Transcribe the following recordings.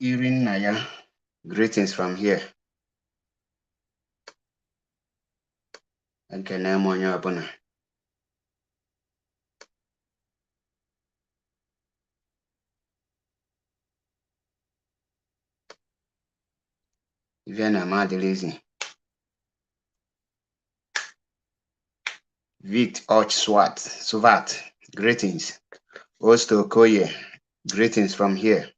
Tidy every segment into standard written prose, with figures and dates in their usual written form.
Irin Naya, greetings from here. Okay, now I'm on your abona. Vienna Madeleine. Vict Och Swat, greetings. Osto Koye, greetings from here.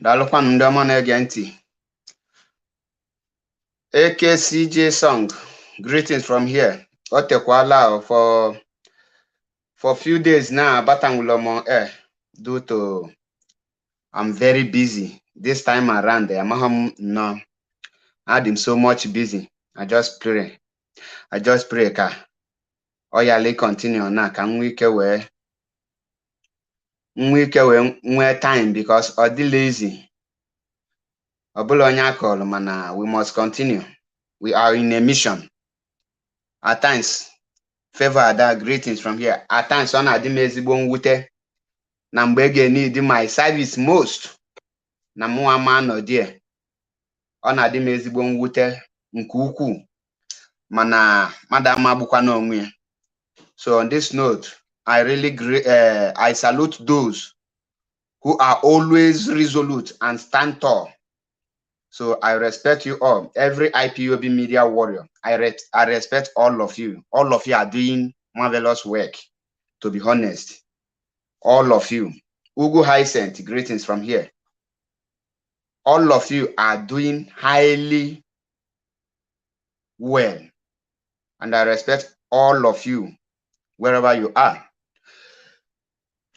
Dalokwan Ndomon Agenti. AKCJ song, greetings from here. Otekwala for a few days now, Batangulomon air due to I'm very busy. This time around, I'm no. I'm so much busy. I just pray. Ka. Oyale continue now. Can we nwe time because or the lazy. Mana we must continue. We are in a mission. At times, favor that greetings from here. At times, on adimezibon wute. Nambege need my service most. Na man or dear. On adimezibon wute nkuku. Mana madam abukano nwe. So on this note, I really I salute those who are always resolute and stand tall. So I respect you all, every IPOB media warrior. I respect all of you. All of you are doing marvelous work, to be honest. All of you. Ugu Hyacinth, greetings from here. All of you are doing highly well. And I respect all of you, wherever you are.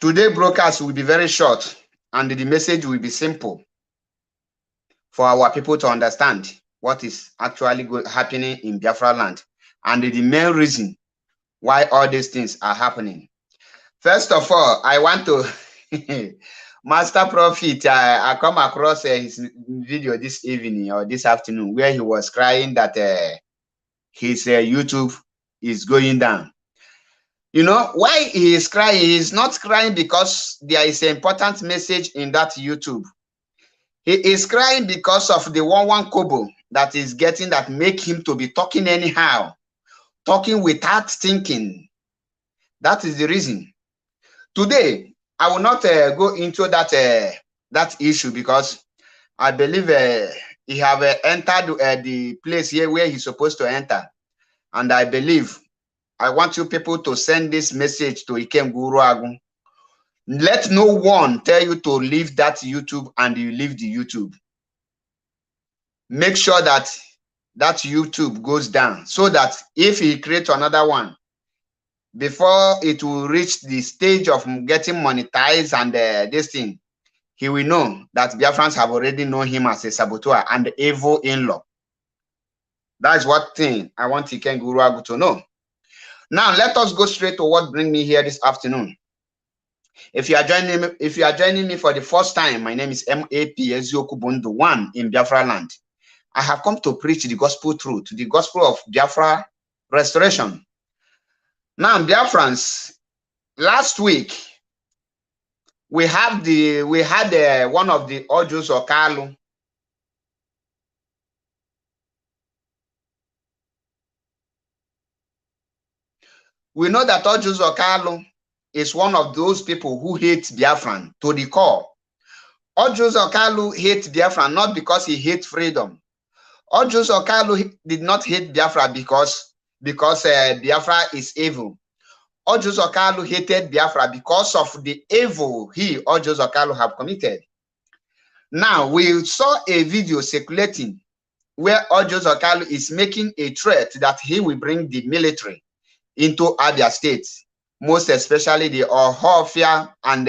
Today broadcast will be very short and the message will be simple for our people to understand what is actually happening in Biafra land and the main reason why all these things are happening. First of all, I want to Master Prophet, I come across his video this evening or this afternoon where he was crying that his YouTube is going down. You know why he is crying? He is not crying because there is an important message in that YouTube. He is crying because of the one kobo that is getting that make him to be talking anyhow, talking without thinking. That is the reason. Today, I will not go into that issue because I believe he have entered the place here where he's supposed to enter. And I believe, I want you people to send this message to Ikem Guru Agun. Let no one tell you to leave that YouTube and you leave the YouTube. Make sure that that YouTube goes down so that if he creates another one, before it will reach the stage of getting monetized and this thing, he will know that Biafrans have already known him as a saboteur and evil in-law. That's what thing I want Ikem Guru Agun to know. Now let us go straight to what brings me here this afternoon. If you are joining me for the first time, my name is MAP Ezioku Bundu 1 in Biafra land. I have come to preach the gospel truth, the gospel of Biafra restoration. Now, Biafrans, last week we had one of the Orji or kalu. We know that Orji or kalu is one of those people who hate Biafran to the core. Orji or kalu hates Biafran not because he hates freedom. Orji or kalu did not hate Biafra because Biafra is evil. Orji or kalu hated Biafra because of the evil Orji or kalu have committed. Now, we saw a video circulating where Orji or kalu is making a threat that he will bring the military into Abia State, most especially the Ohofia and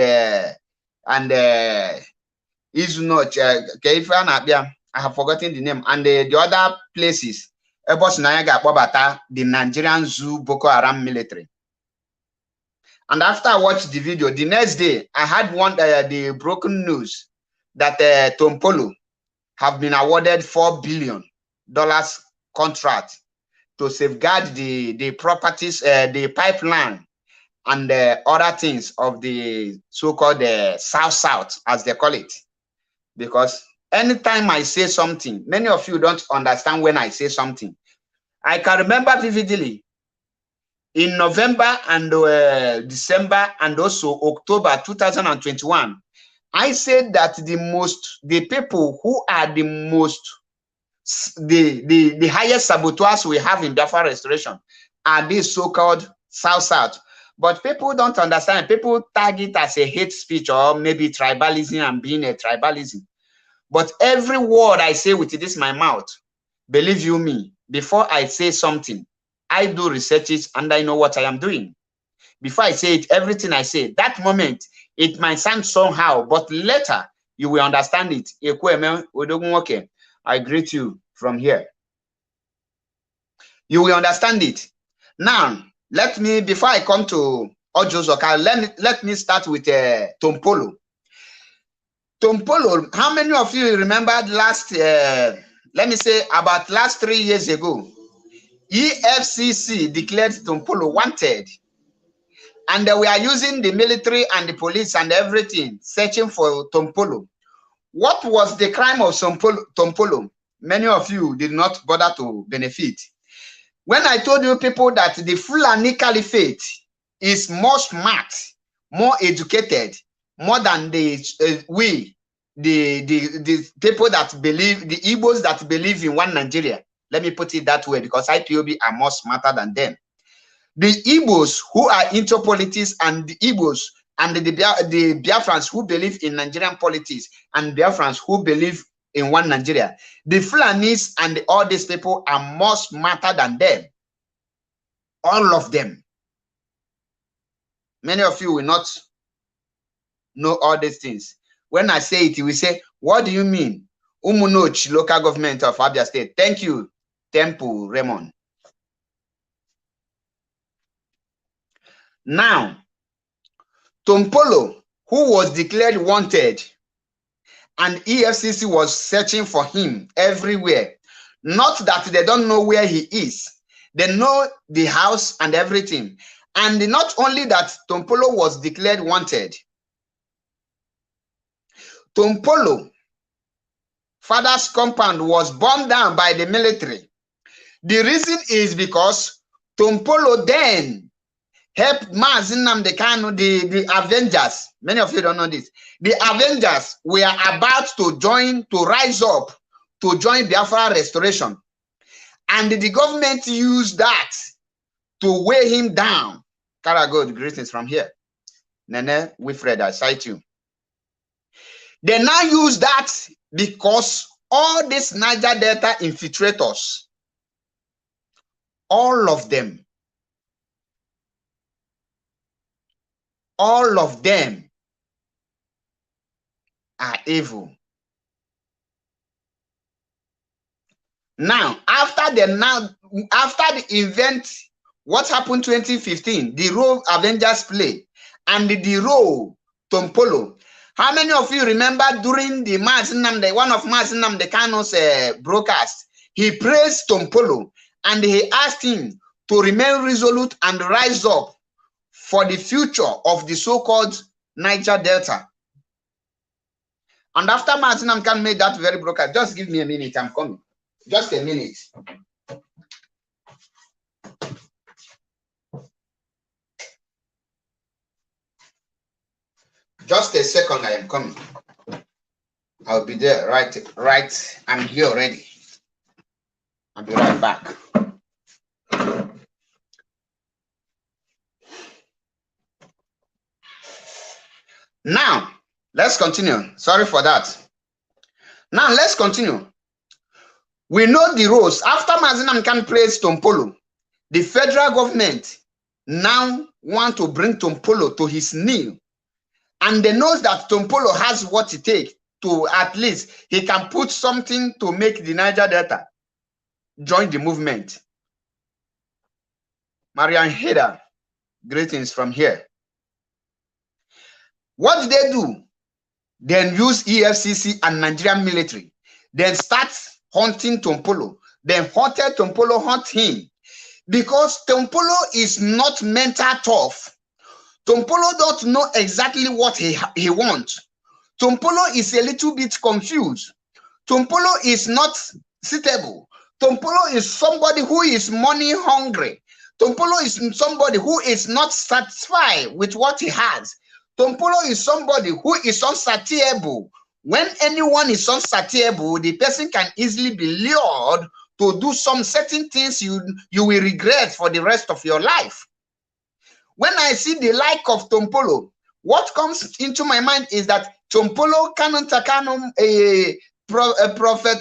Izunoch, I have forgotten the name, and the other places. The Nigerian Zoo Boko Haram military. And after I watched the video, the next day I had the broken news that Tompolo have been awarded $4 billion contract to safeguard the properties, the pipeline, and other things of the so-called South, as they call it. Because anytime I say something, many of you don't understand when I say something. I can remember vividly in November and December and also October 2021, I said that the people who are the highest saboteurs we have in Biafra restoration are these so-called South. But people don't understand. People tag it as a hate speech or maybe tribalism and being a tribalism. But every word I say with this my mouth, believe you me, before I say something, I do researches and I know what I am doing. Before I say it, everything I say, that moment, it might sound somehow, but later you will understand it. I greet you from here. You will understand it. Now, before I come to Orji or kalu, let me start with Tompolo. Tompolo, how many of you remember last, let me say about last 3 years ago, EFCC declared Tompolo wanted. And we are using the military and the police and everything, searching for Tompolo. What was the crime of Tompolo? Many of you did not bother to benefit. When I told you people that the Fulani Caliphate is more smart, more educated, more than the people that believe, the Igbos that believe in one Nigeria. Let me put it that way, because IPOB are more smarter than them. The Igbos who are into politics and the Igbos and the Biafrans who believe in Nigerian politics and Biafrans who believe in one Nigeria, the Fulanis and all these people are more smarter than them. All of them. Many of you will not know all these things. When I say it, you will say, what do you mean? Umunoch, local government of Abia State. Thank you, Temple Raymond. Now, Tompolo, who was declared wanted, and EFCC was searching for him everywhere. Not that they don't know where he is. They know the house and everything. And not only that, Tompolo was declared wanted. Tompolo, father's compound was burned down by the military. The reason is because Tompolo then helped Mazi Nnamdi Kanu, the Avengers. Many of you don't know this. The Avengers were about to join, to rise up to join Biafra restoration. And the government used that to weigh him down. Karagod, greetings from here. Nene Wilfred, I cite you. They now use that because all these Niger Delta infiltrators, all of them are evil. Now, after the event, what happened 2015, the role Avengers play, and the role Tompolo. How many of you remember during the one of Mazi Nnamdi Kanu's broadcast, he praised Tompolo and he asked him to remain resolute and rise up for the future of the so-called Niger Delta. And after Mazi Nnamdi Kanu made that very broadcast, just give me a minute, I'm coming. Just a minute. Just a second, I am coming. I'll be there, right. I'm here already. I'll be right back. Now, let's continue. Sorry for that. Now, let's continue. We know the rules. After Mazi Nnamdi Kanu praised Tompolo, the federal government now want to bring Tompolo to his knee. And they know that Tompolo has what it takes to at least he can put something to make the Niger Delta join the movement. Marian Heda, greetings from here. What did they do? Then use EFCC and Nigerian military. Then start hunting Tompolo. Then hunted Tompolo, hunt him. Because Tompolo is not mental tough. Tompolo don't know exactly what he wants. Tompolo is a little bit confused. Tompolo is not suitable. Tompolo is somebody who is money hungry. Tompolo is somebody who is not satisfied with what he has. Tompolo is somebody who is unsatiable. When anyone is unsatiable, the person can easily be lured to do some certain things you will regret for the rest of your life. When I see the like of Tompolo, what comes into my mind is that Tompolo,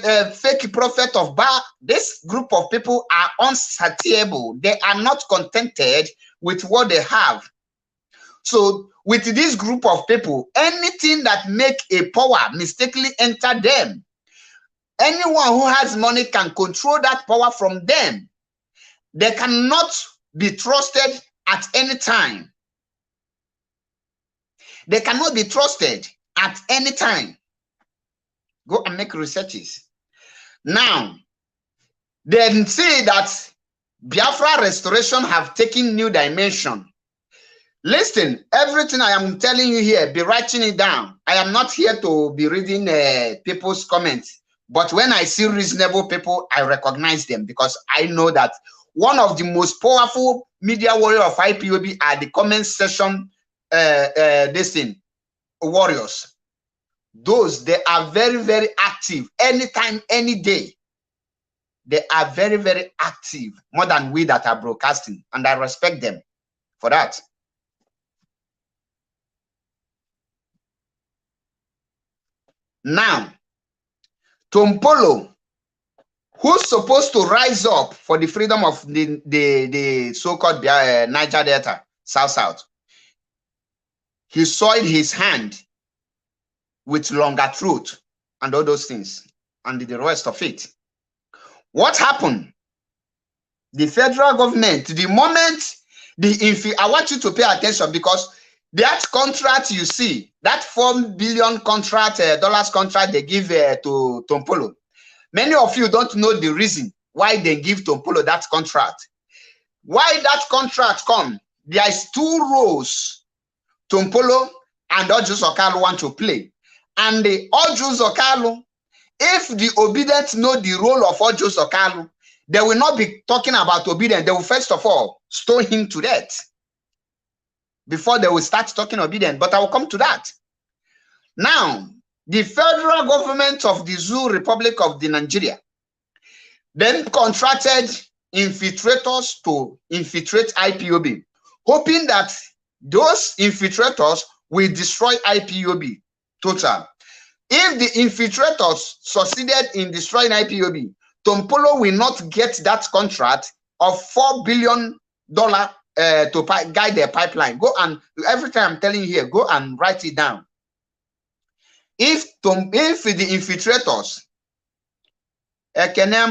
a fake prophet of Baal. This group of people are unsatiable. They are not contented with what they have. So with this group of people, anything that make a power mistakenly enter them, anyone who has money can control that power from them. They cannot be trusted at any time. They cannot be trusted at any time. Go and make researches. Now, then say that Biafra restoration have taken new dimension. Listen, everything I am telling you here, be writing it down. I am not here to be reading people's comments. But when I see reasonable people, I recognize them because I know that one of the most powerful media warrior of IPOB are the comment section warriors. Those, they are very, very active anytime, any day. They are very, very active, more than we that are broadcasting, and I respect them for that. Now, Tompolo, who's supposed to rise up for the freedom of the so-called Niger Delta, South, he soiled his hand with longer truth and all those things and the rest of it. What happened? The federal government, the moment I want you to pay attention because that contract you see, that $4 billion contract, dollars contract they give to Tompolo. Many of you don't know the reason why they give Tompolo that contract. Why that contract come? There is two roles Tompolo and Orji Kalu want to play. And the Orji Kalu, if the obedient know the role of Orji Kalu, they will not be talking about obedience. They will first of all stone him to death before they will start talking obedience. But I will come to that. Now, the federal government of the Zoo Republic of the Nigeria then contracted infiltrators to infiltrate IPOB, hoping that those infiltrators will destroy IPOB total. If the infiltrators succeeded in destroying IPOB, Tompolo will not get that contract of $4 billion to guide their pipeline. Go and, every time I'm telling you here, go and write it down. If the infiltrators,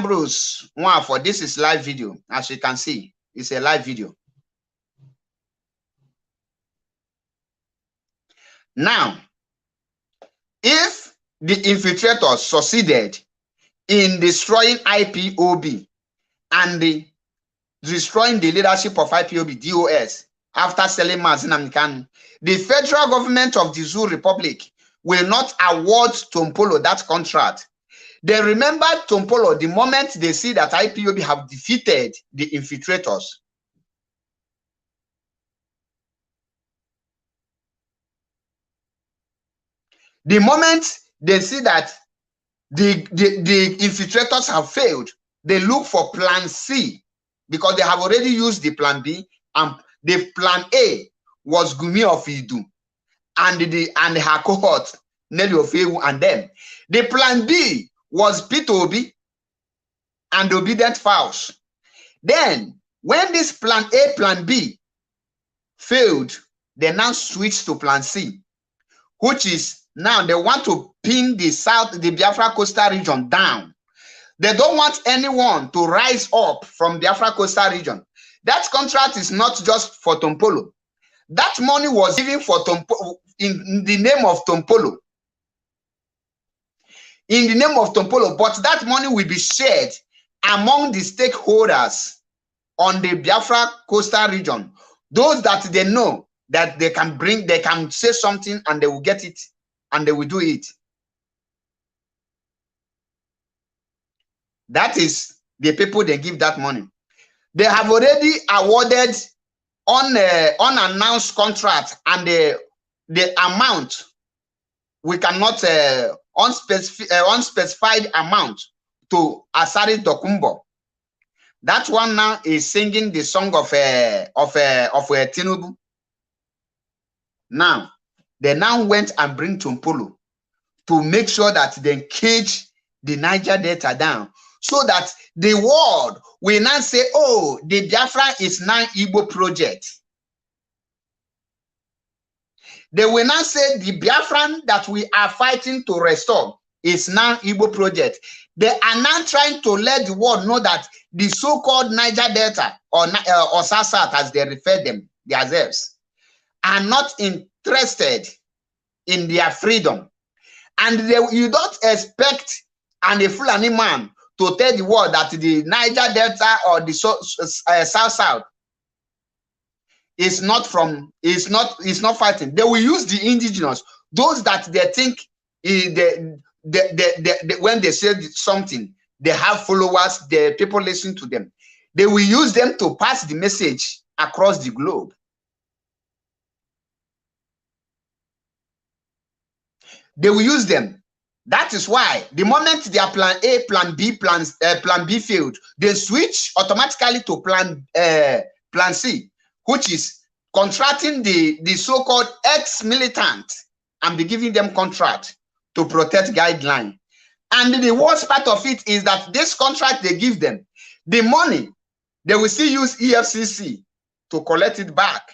Bruce, for this is live video, as you can see, it's a live video. Now, if the infiltrators succeeded in destroying IPOB and destroying the leadership of IPOB, DOS, after selling Mazin Kanu, the federal government of the Zoo Republic will not award Tompolo that contract. They remember Tompolo the moment they see that IPOB have defeated the infiltrators. The moment they see that the infiltrators have failed, they look for plan C, because they have already used the plan B, and the plan A was Gumi of Idu and her cohort, Nelly Ofewu and them. The plan B was Peter Obi and Obedient Fowls. Then, when this plan A, plan B failed, they now switched to plan C, which is now they want to pin the Biafra coastal region down. They don't want anyone to rise up from Biafra coastal region. That contract is not just for Tompolo. That money was given for Tompolo in the name of Tompolo. In the name of Tompolo, but that money will be shared among the stakeholders on the Biafra coastal region. Those that they know that they can say something and they will get it and they will do it. That is the people they give that money. They have already awarded unannounced contract, and the amount we cannot unspecified amount to Asari Dokumbo. That one now is singing the song of Tinubu. Now they now went and bring Tompolo to make sure that they cage the Niger Delta down, so that the world will now say, oh, the Biafra is now Igbo project. They will now say the Biafran that we are fighting to restore is now Igbo project. They are now trying to let the world know that the so-called Niger Delta or South as they refer them themselves are not interested in their freedom. And you don't expect a Fulani man to tell the world that the Niger Delta or the South is not fighting. They will use the indigenous, those that they think when they say something, they have followers, the people listen to them. They will use them to pass the message across the globe. They will use them. That is why the moment their plan A, plan B, plan B failed, they switch automatically to plan C, which is contracting the so-called ex-militant and be giving them contract to protect guideline. And the worst part of it is that this contract they give them, the money, they will still use EFCC to collect it back,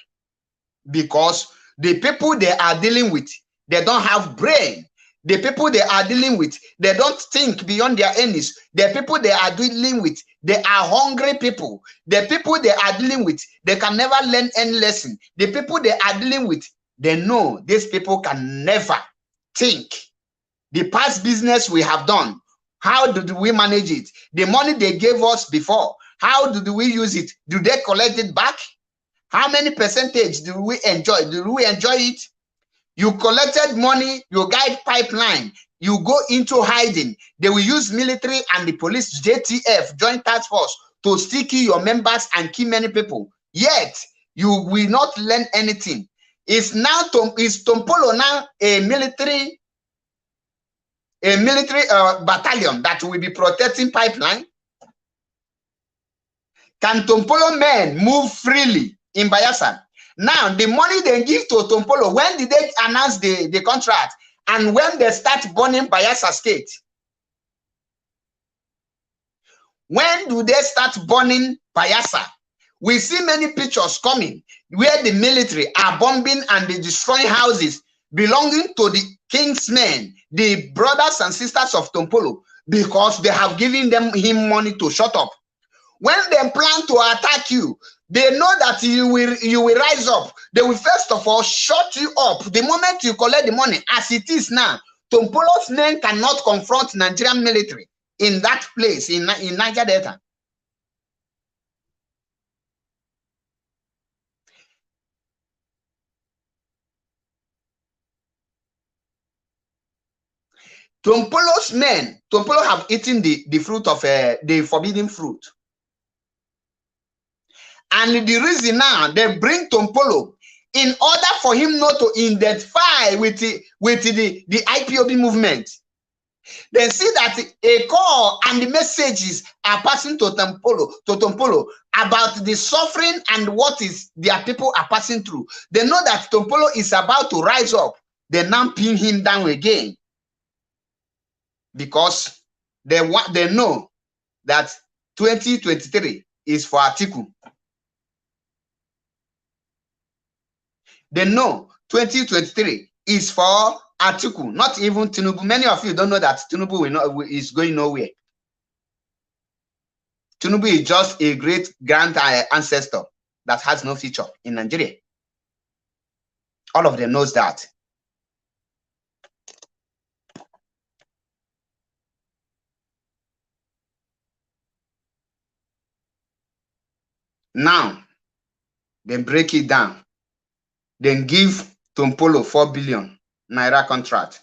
because the people they are dealing with, they don't have brain. The people they are dealing with, they don't think beyond their enemies. The people they are dealing with, they are hungry people. The people they are dealing with, they can never learn any lesson. The people they are dealing with, they know these people can never think. The past business we have done, how did we manage it? The money they gave us before, how did we use it? Do they collect it back? How many percentage do we enjoy? Do we enjoy it? You collected money, you guide pipeline, you go into hiding. They will use military and the police, JTF, Joint Task Force, to still kill your members and kill many people. Yet, you will not learn anything. Is Tompolo now a military a military battalion that will be protecting pipeline? Can Tompolo men move freely in Biafra? Now, the money they give to Tompolo, when did they announce the contract? And when they start burning Biafra state? When do they start burning Biafra? We see many pictures coming where the military are bombing and they destroying houses belonging to the king's men, the brothers and sisters of Tompolo, because they have given him money to shut up. When they plan to attack you, they know that you will rise up. They will first of all shut you up. The moment you collect the money, as it is now, Tompolo's men cannot confront Nigerian military in that place, in Niger Delta. Tompolo's men, Tompolo have eaten the fruit of the forbidden fruit. And the reason now they bring Tompolo in order for him not to identify with the IPOB movement. They see that a call and the messages are passing to Tompolo about the suffering and what is their people are passing through. They know that Tompolo is about to rise up. They now pin him down again. Because they know that 2023 is for Atiku. They know 2023 is for Atiku, not even Tinubu. Many of you don't know that Tinubu is going nowhere. Tinubu is just a great grand ancestor that has no future in Nigeria. All of them knows that. Now, then break it down. Then give Tompolo 4 billion naira contract.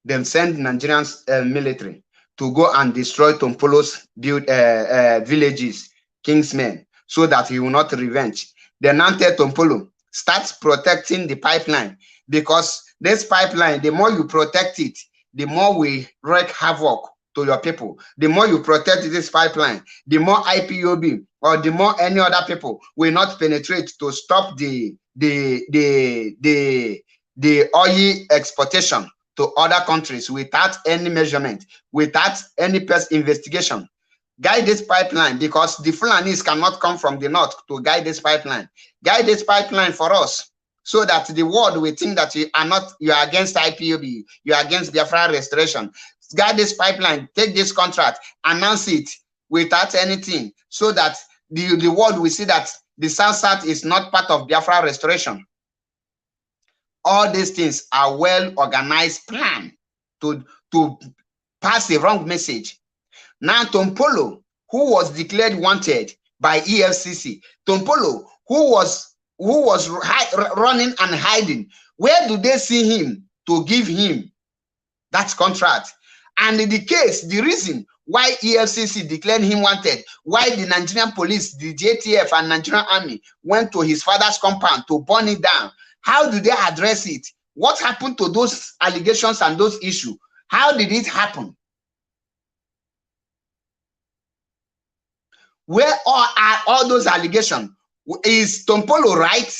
Then send Nigerian military to go and destroy Tompolo's villages, kingsmen, so that he will not revenge. Then now tell Tompolo, start protecting the pipeline, because this pipeline, the more you protect it, the more we wreak havoc to your people. The more you protect this pipeline, the more IPOB or the more any other people will not penetrate to stop the oil exportation to other countries without any measurement, without any investigation. Guide this pipeline, because the Fulanis cannot come from the north to guide this pipeline. Guide this pipeline for us, so that the world will think that you are against IPOB, you are against Biafra restoration. Guide this pipeline, take this contract, announce it without anything, so that the world will see that the South is not part of Biafra restoration. All these things are well-organized plan to pass a wrong message. Now, Tompolo, who was declared wanted by EFCC, Tompolo, who was running and hiding, where do they see him to give him that contract? And in the case, the reason why EFCC declared him wanted, why the Nigerian police, the JTF and Nigerian army went to his father's compound to burn it down, how do they address it? What happened to those allegations and those issues? How did it happen? Where are all those allegations? Is Tompolo right?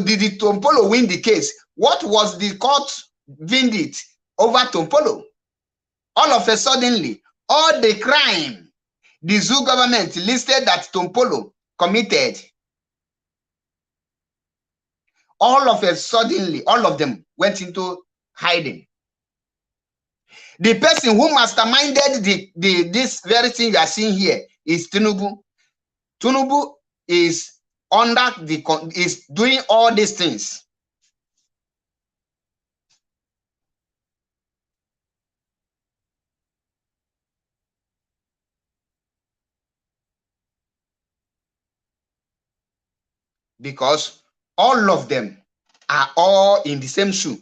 Did the Tompolo win the case? What was the court verdict over Tompolo? All of a suddenly, all the crime the zoo government listed that Tompolo committed, all of a suddenly, all of them went into hiding. The person who masterminded this very thing you are seeing here is Tinubu. Tinubu is is doing all these things. Because all of them are all in the same shoe.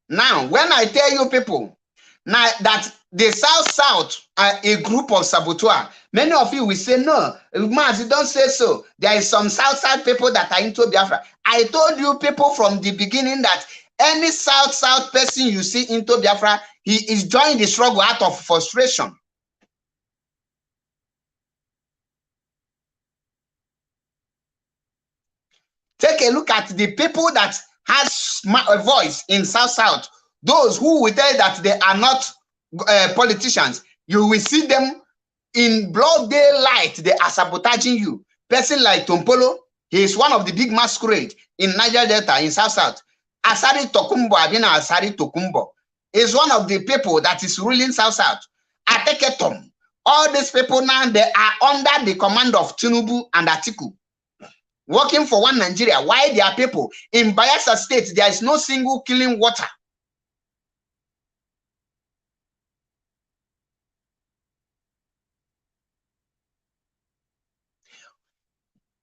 Now, when I tell you people now that the South are a group of saboteurs. Many of you will say, no, Maz, don't say so. There is some South people that are into Biafra. I told you people from the beginning that any South person you see into Biafra, he is joining the struggle out of frustration. Take a look at the people that has a voice in South. Those who will tell you that they are not politicians. You will see them in broad daylight. They are sabotaging you. Person like Tompolo, he is one of the big masquerade in Niger Delta in South. Asari Tokumbo, Abina Asari Tokumbo, is one of the people that is ruling South. Ateketom. All these people now, they are under the command of Tinubu and Atiku, working for one Nigeria. Why there are people in Biafra state, there is no single clean water.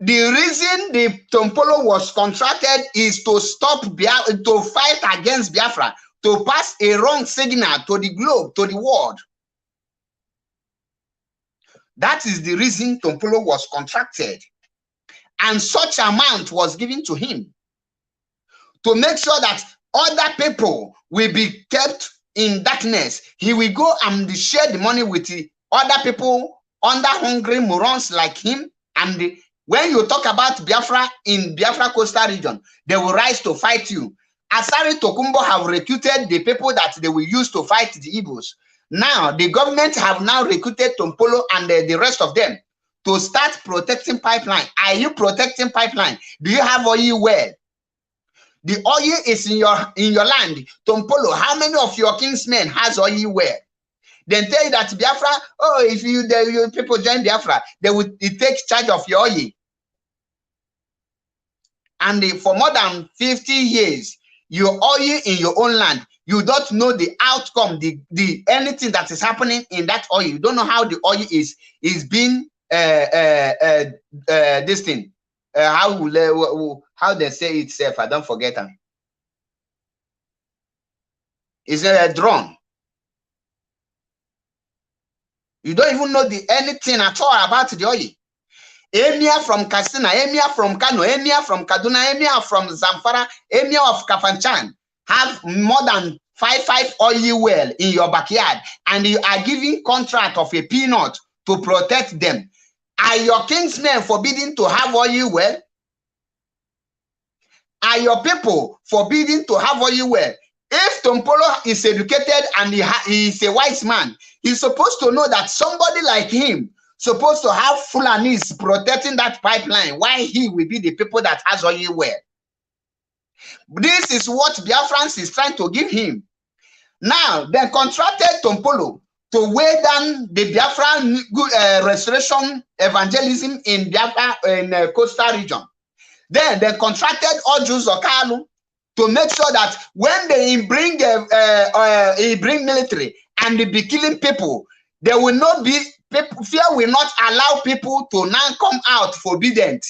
The reason the Tompolo was contracted is to stop to fight against Biafra, to pass a wrong signal to the globe, to the world. That is the reason Tompolo was contracted. And such amount was given to him to make sure that other people will be kept in darkness. He will go and share the money with the other people under hungry morons like him. And when you talk about Biafra in Biafra coastal region, they will rise to fight you. Asari Tokumbo have recruited the people that they will use to fight the Igbos. Now, the government have now recruited Tompolo and the rest of them to start protecting pipeline. Are you protecting pipeline? Do you have oil well? The oil is in your land. Tompolo, how many of your kinsmen has oil well? Then tell you that Biafra, oh, if you people join Biafra, they will take charge of your oil. And for more than 50 years, your oil in your own land, you don't know the outcome, the anything that is happening in that oil. You don't know how the oil is being this thing. How they say itself, I don't forget them. It's a drone. You don't even know anything at all about the oil. Emir from Katsina, Emir from Kano, Emir from Kaduna, Emir from Zamfara, Emir of Kafanchan have more than five oil well in your backyard, and you are giving contract of a peanut to protect them. Are your kinsmen forbidden to have oil well? Are your people forbidden to have oil well? If Tompolo is educated and he is a wise man, he's supposed to know that somebody like him supposed to have Fulanis protecting that pipeline. Why he will be the people that has oil well? This is what Biafrans is trying to give him. Now, they contracted Tompolo to weigh down the Biafra restoration evangelism in Biafra in coastal region. Then they contracted Orji Kalu to make sure that when they bring military and they be killing people, there will not be people. Fear will not allow people to now come out forbidden.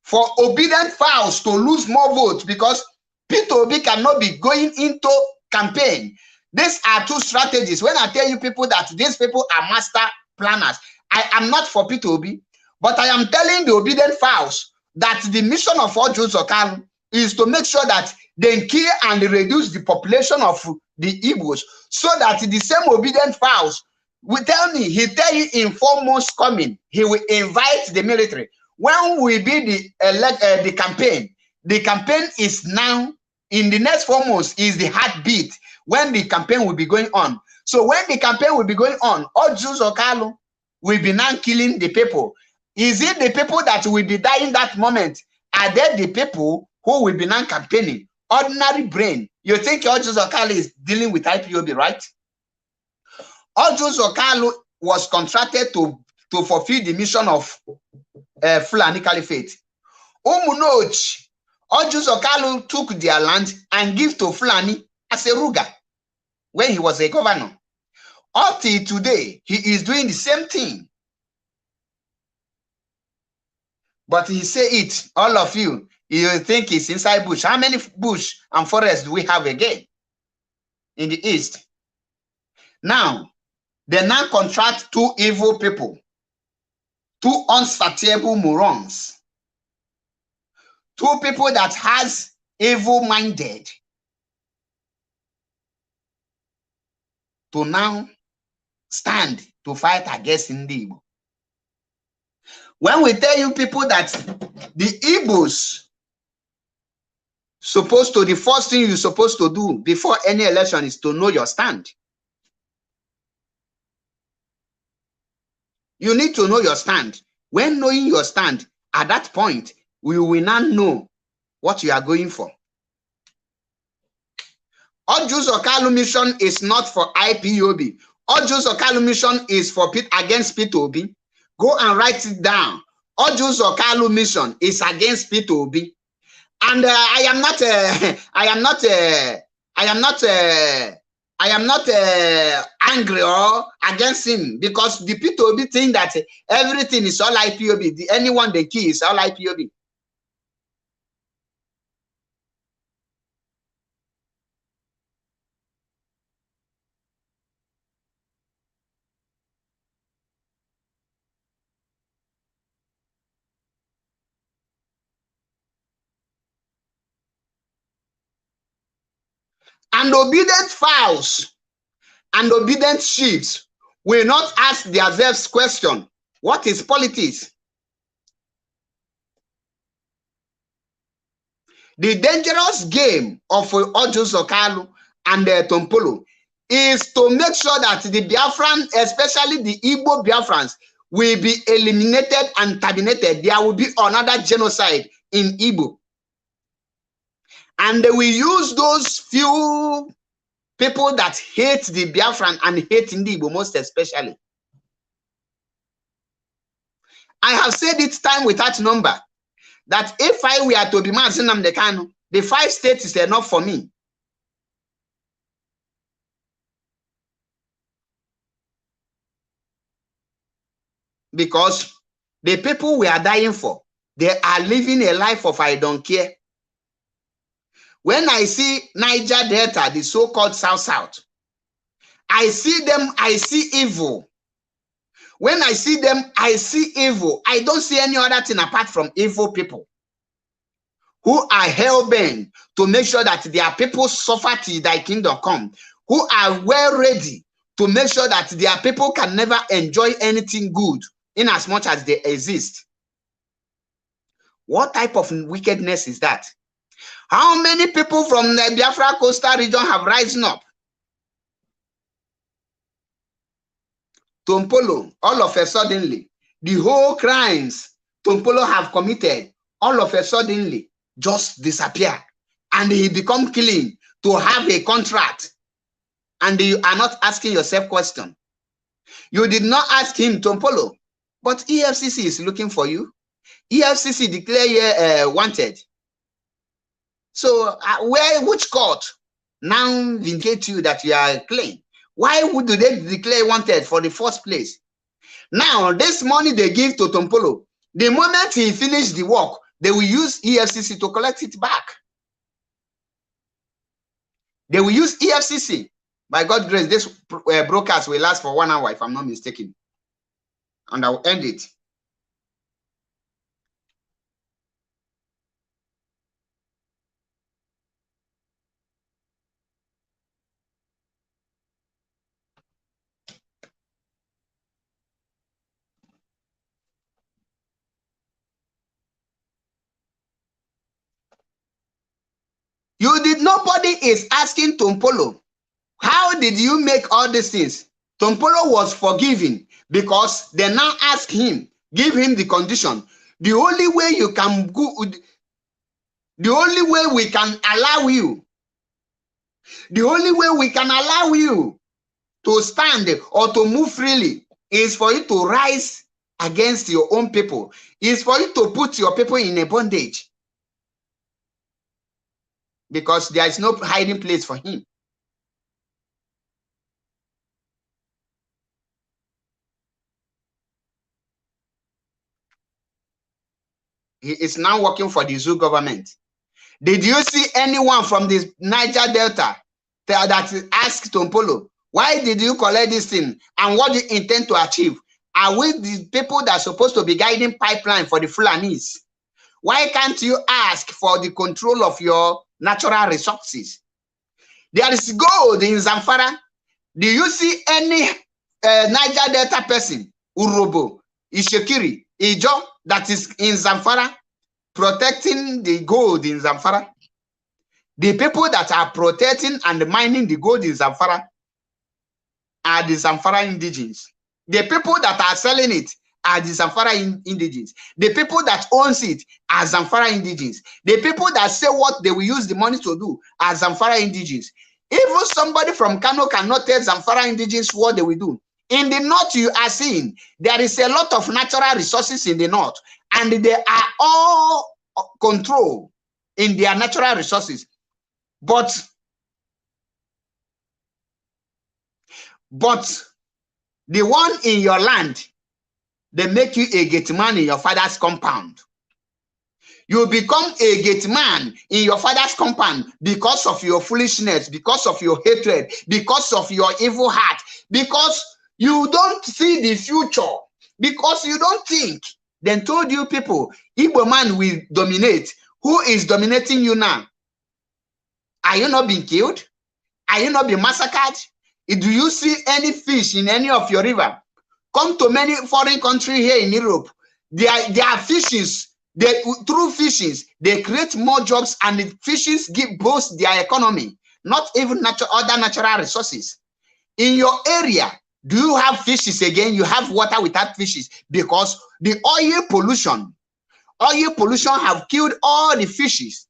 For obedient fowls to lose more votes, because Peter Obi cannot be going into campaign. These are two strategies. When I tell you people that these people are master planners, I am not for Peter Obi, but I am telling the obedient fowls that the mission of Orji Kalu is to make sure that they kill and reduce the population of the Igbos, so that the same obedient fowls will tell me, he tell you in 4 months coming, he will invite the military. When will be the campaign? The campaign is now, in the next 4 months, is the heartbeat when the campaign will be going on. So when the campaign will be going on, Orji Kalu will be now killing the people. Is it the people that will be dying that moment? Are they the people who will be now campaigning? Ordinary brain. You think Orji Kalu is dealing with IPOB, right? Orji Kalu was contracted to fulfill the mission of Fulani Caliphate. Orji Kalu took their land and gave to Fulani as a ruga when he was a governor. Up till today, he is doing the same thing. But he say it, all of you think it's inside bush. How many bush and forests do we have again in the east? Now, they now contract two evil people, two unsatiable morons, two people that has evil-minded to now stand to fight against Ndi Igbo. When we tell you people that the Igbos the first thing you're supposed to do before any election is to know your stand. You need to know your stand. When knowing your stand, at that point, we will not know what you are going for. Orji kalu mission is not for IPOB. Orji kalu mission is for against P2B. Go and write it down. Orji kalu mission is against P2B. And I am not angry or against him, because the P2B think that everything is all IPOB. Anyone they kill is all IPOB. And obedient fowls and obedient sheep will not ask themselves question, what is politics? The dangerous game of Orji kalu and Tompolo is to make sure that the Biafran, especially the Igbo Biafrans, will be eliminated and terminated. There will be another genocide in Igbo. And they will use those few people that hate the Biafran and hate Ndi Igbo most especially. I have said it time without number that if I were to be Mazi Nnamdi Kanu, the 5 states is enough for me. Because the people we are dying for, they are living a life of I don't care. When I see Niger Delta, the so-called South, I see them, I see evil. When I see them, I see evil. I don't see any other thing apart from evil people who are hell-bent to make sure that their people suffer till thy kingdom come, who are well ready to make sure that their people can never enjoy anything good in as much as they exist. What type of wickedness is that? How many people from the Biafra coastal region have risen up? Tompolo, all of a suddenly, the whole crimes Tompolo have committed, all of a suddenly just disappear. And he become clean to have a contract. And you are not asking yourself question. You did not ask him, Tompolo, but EFCC is looking for you. EFCC declare you wanted. So which court now vindicate you that you are clean? Why would they declare wanted for the first place? Now, this money they give to Tompolo, the moment he finished the work, they will use EFCC to collect it back. They will use EFCC. By God's grace, this broadcast will last for 1 hour, if I'm not mistaken. And I will end it. Nobody is asking Tompolo, how did you make all these things? Tompolo was forgiven because they now ask him, give him the condition. The only way you can go, the only way we can allow you, the only way we can allow you to stand or to move freely is for you to rise against your own people, is for you to put your people in a bondage. Because there is no hiding place for him. He is now working for the zoo government. Did you see anyone from the Niger Delta that asked Tompolo, Why did you collect this thing? And what do you intend to achieve? Are we the people that are supposed to be guiding pipeline for the Fulanis? Why can't you ask for the control of your natural resources? There is gold in Zamfara. Do you see any Niger Delta person, Urobo, Ishekiri, Ijo, that is in Zamfara protecting the gold in Zamfara? The people that are protecting and mining the gold in Zamfara are the Zamfara indigenes. The people that are selling it are the Zamfara indigenes. The people that owns it are Zamfara indigenes. The people that say what they will use the money to do are Zamfara indigenes. Even somebody from Kano cannot tell Zamfara indigenes what they will do. In the north, you are seeing there is a lot of natural resources in the north, and they are all controlled in their natural resources. But the one in your land, they make you a gate man in your father's compound. You become a gate man in your father's compound because of your foolishness, because of your hatred, because of your evil heart, because you don't see the future, because you don't think. Then told you people, Igbo man will dominate. Who is dominating you now? Are you not being killed? Are you not being massacred? Do you see any fish in any of your river? Come to many foreign countries here in Europe. There are fishes. Through fishes, they create more jobs, and the fishes boost their economy, not even other natural resources. In your area, do you have fishes again? You have water without fishes because the oil pollution have killed all the fishes.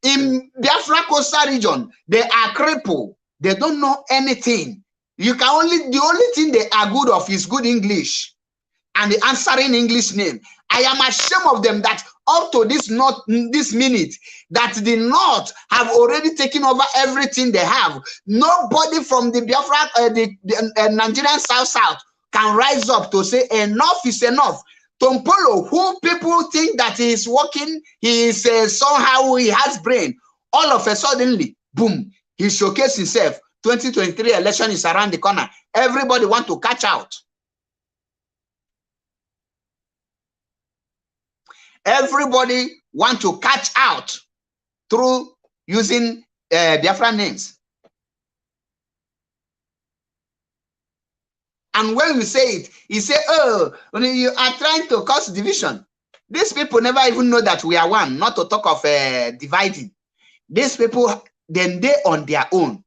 In Biafra coastal region, they are crippled. They don't know anything. The only thing they are good of is good English and the answering English name. I am ashamed of them that up to this minute, that the North have already taken over everything they have. Nobody from the Biafra, the Nigerian South can rise up to say enough is enough. Tompolo, who people think that he is working, he is somehow he has brain. All of a suddenly, boom, he showcased himself. 2023 election is around the corner. Everybody want to catch out. Everybody want to catch out through using Biafra names. And when we say it, he say, oh, you are trying to cause division. These people never even know that we are one, not to talk of dividing. These people, then they on their own.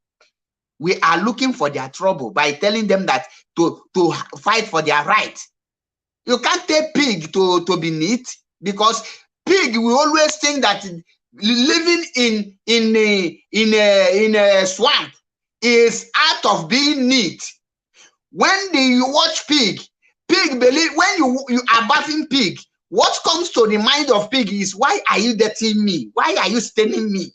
We are looking for their trouble by telling them that to fight for their right. You can't take pig to be neat, because pig will always think that living in a swamp is out of being neat. When you watch pig believe, when you are bathing pig, what comes to the mind of pig is, why are you dirtying me? Why are you staining me?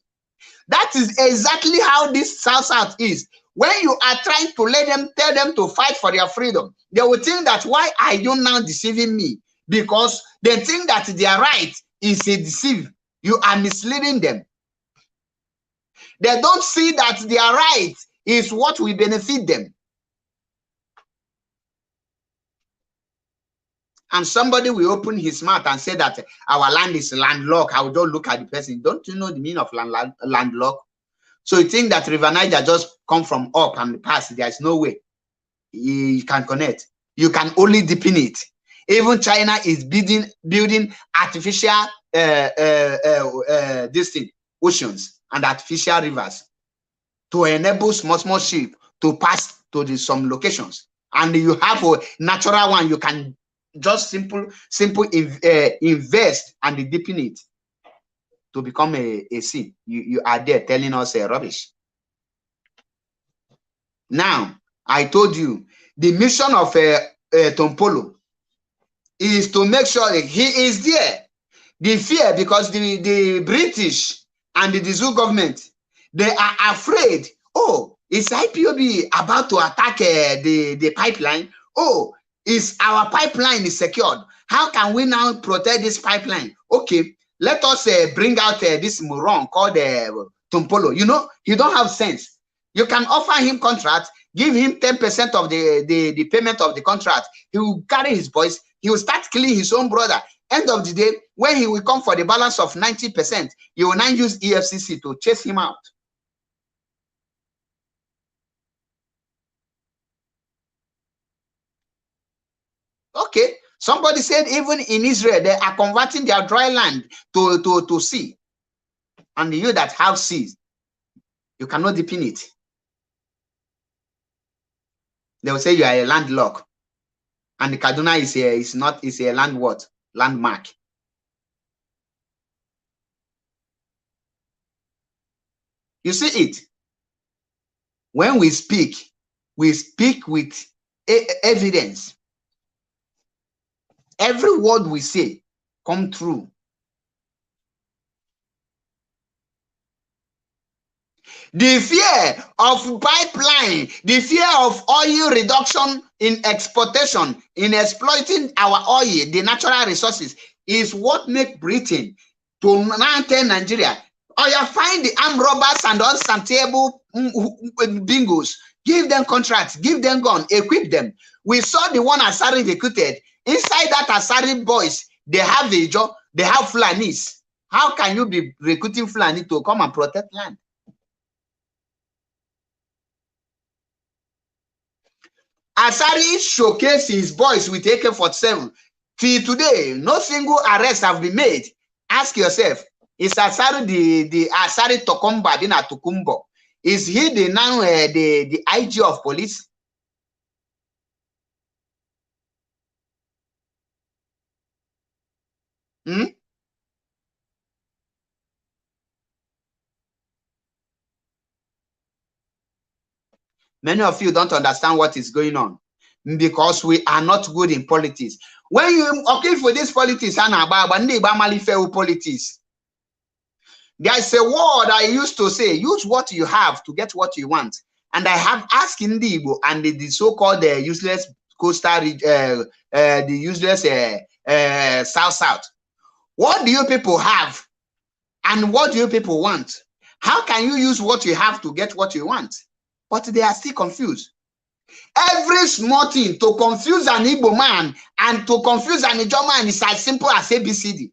That is exactly how this South is. When you are trying to tell them to fight for their freedom, they will think that, why are you now deceiving me? Because they think that their right is a deceive. You are misleading them. They don't see that their right is what will benefit them. And somebody will open his mouth and say that our land is landlocked. I will don't look at the person. Don't you know the meaning of landlocked? So you think that River Niger just come from up and pass? There is no way you can connect. You can only deepen it. Even China is building artificial oceans and artificial rivers to enable small ship to pass to some locations. And you have a natural one. You can just simple invest and deepen it to become a sea. You are there telling us rubbish. Now, I told you the mission of Tompolo is to make sure that he is there. The fear, because the British and the Zoo government, they are afraid. Oh, is IPOB about to attack the pipeline? Oh, is our pipeline is secured? How can we now protect this pipeline? Okay, let us bring out this moron called Tompolo. You know, he don't have sense. You can offer him contract, give him 10% of the payment of the contract. He will carry his boys. He will start killing his own brother. End of the day, when he will come for the balance of 90%, you will now use EFCC to chase him out. Okay, somebody said even in Israel, they are converting their dry land to sea. And you that have seas, you cannot deepen it. They will say you are a landlocked. And the Kaduna is a land what? Landmark. You see it. When we speak with evidence. Every word we say come true. The fear of pipeline, the fear of oil reduction in exportation, in exploiting our oil, the natural resources, is what make Britain to now tell Nigeria, oh, you find the armed robbers and unstable bingos, give them contracts, give them gun, equip them. We saw the one Asari recruited. Inside that Asari boys, they have a job, they have Fulanis. How can you be recruiting Fulani to come and protect land? Asari showcased his boys with AK-47. Till today, no single arrest have been made. Ask yourself, is Asari the Asari Tokomba Dina Tukumbo? Is he the now the IG of police? Many of you don't understand what is going on because we are not good in politics. When you okay for this politics, politics. There's a word I used to say: use what you have to get what you want. And I have asked Indigo and the so-called useless coastal, the useless South. What do you people have, and what do you people want? How can you use what you have to get what you want? But they are still confused. Every small thing to confuse an Igbo man and to confuse an Ijaw man is as simple as ABCD.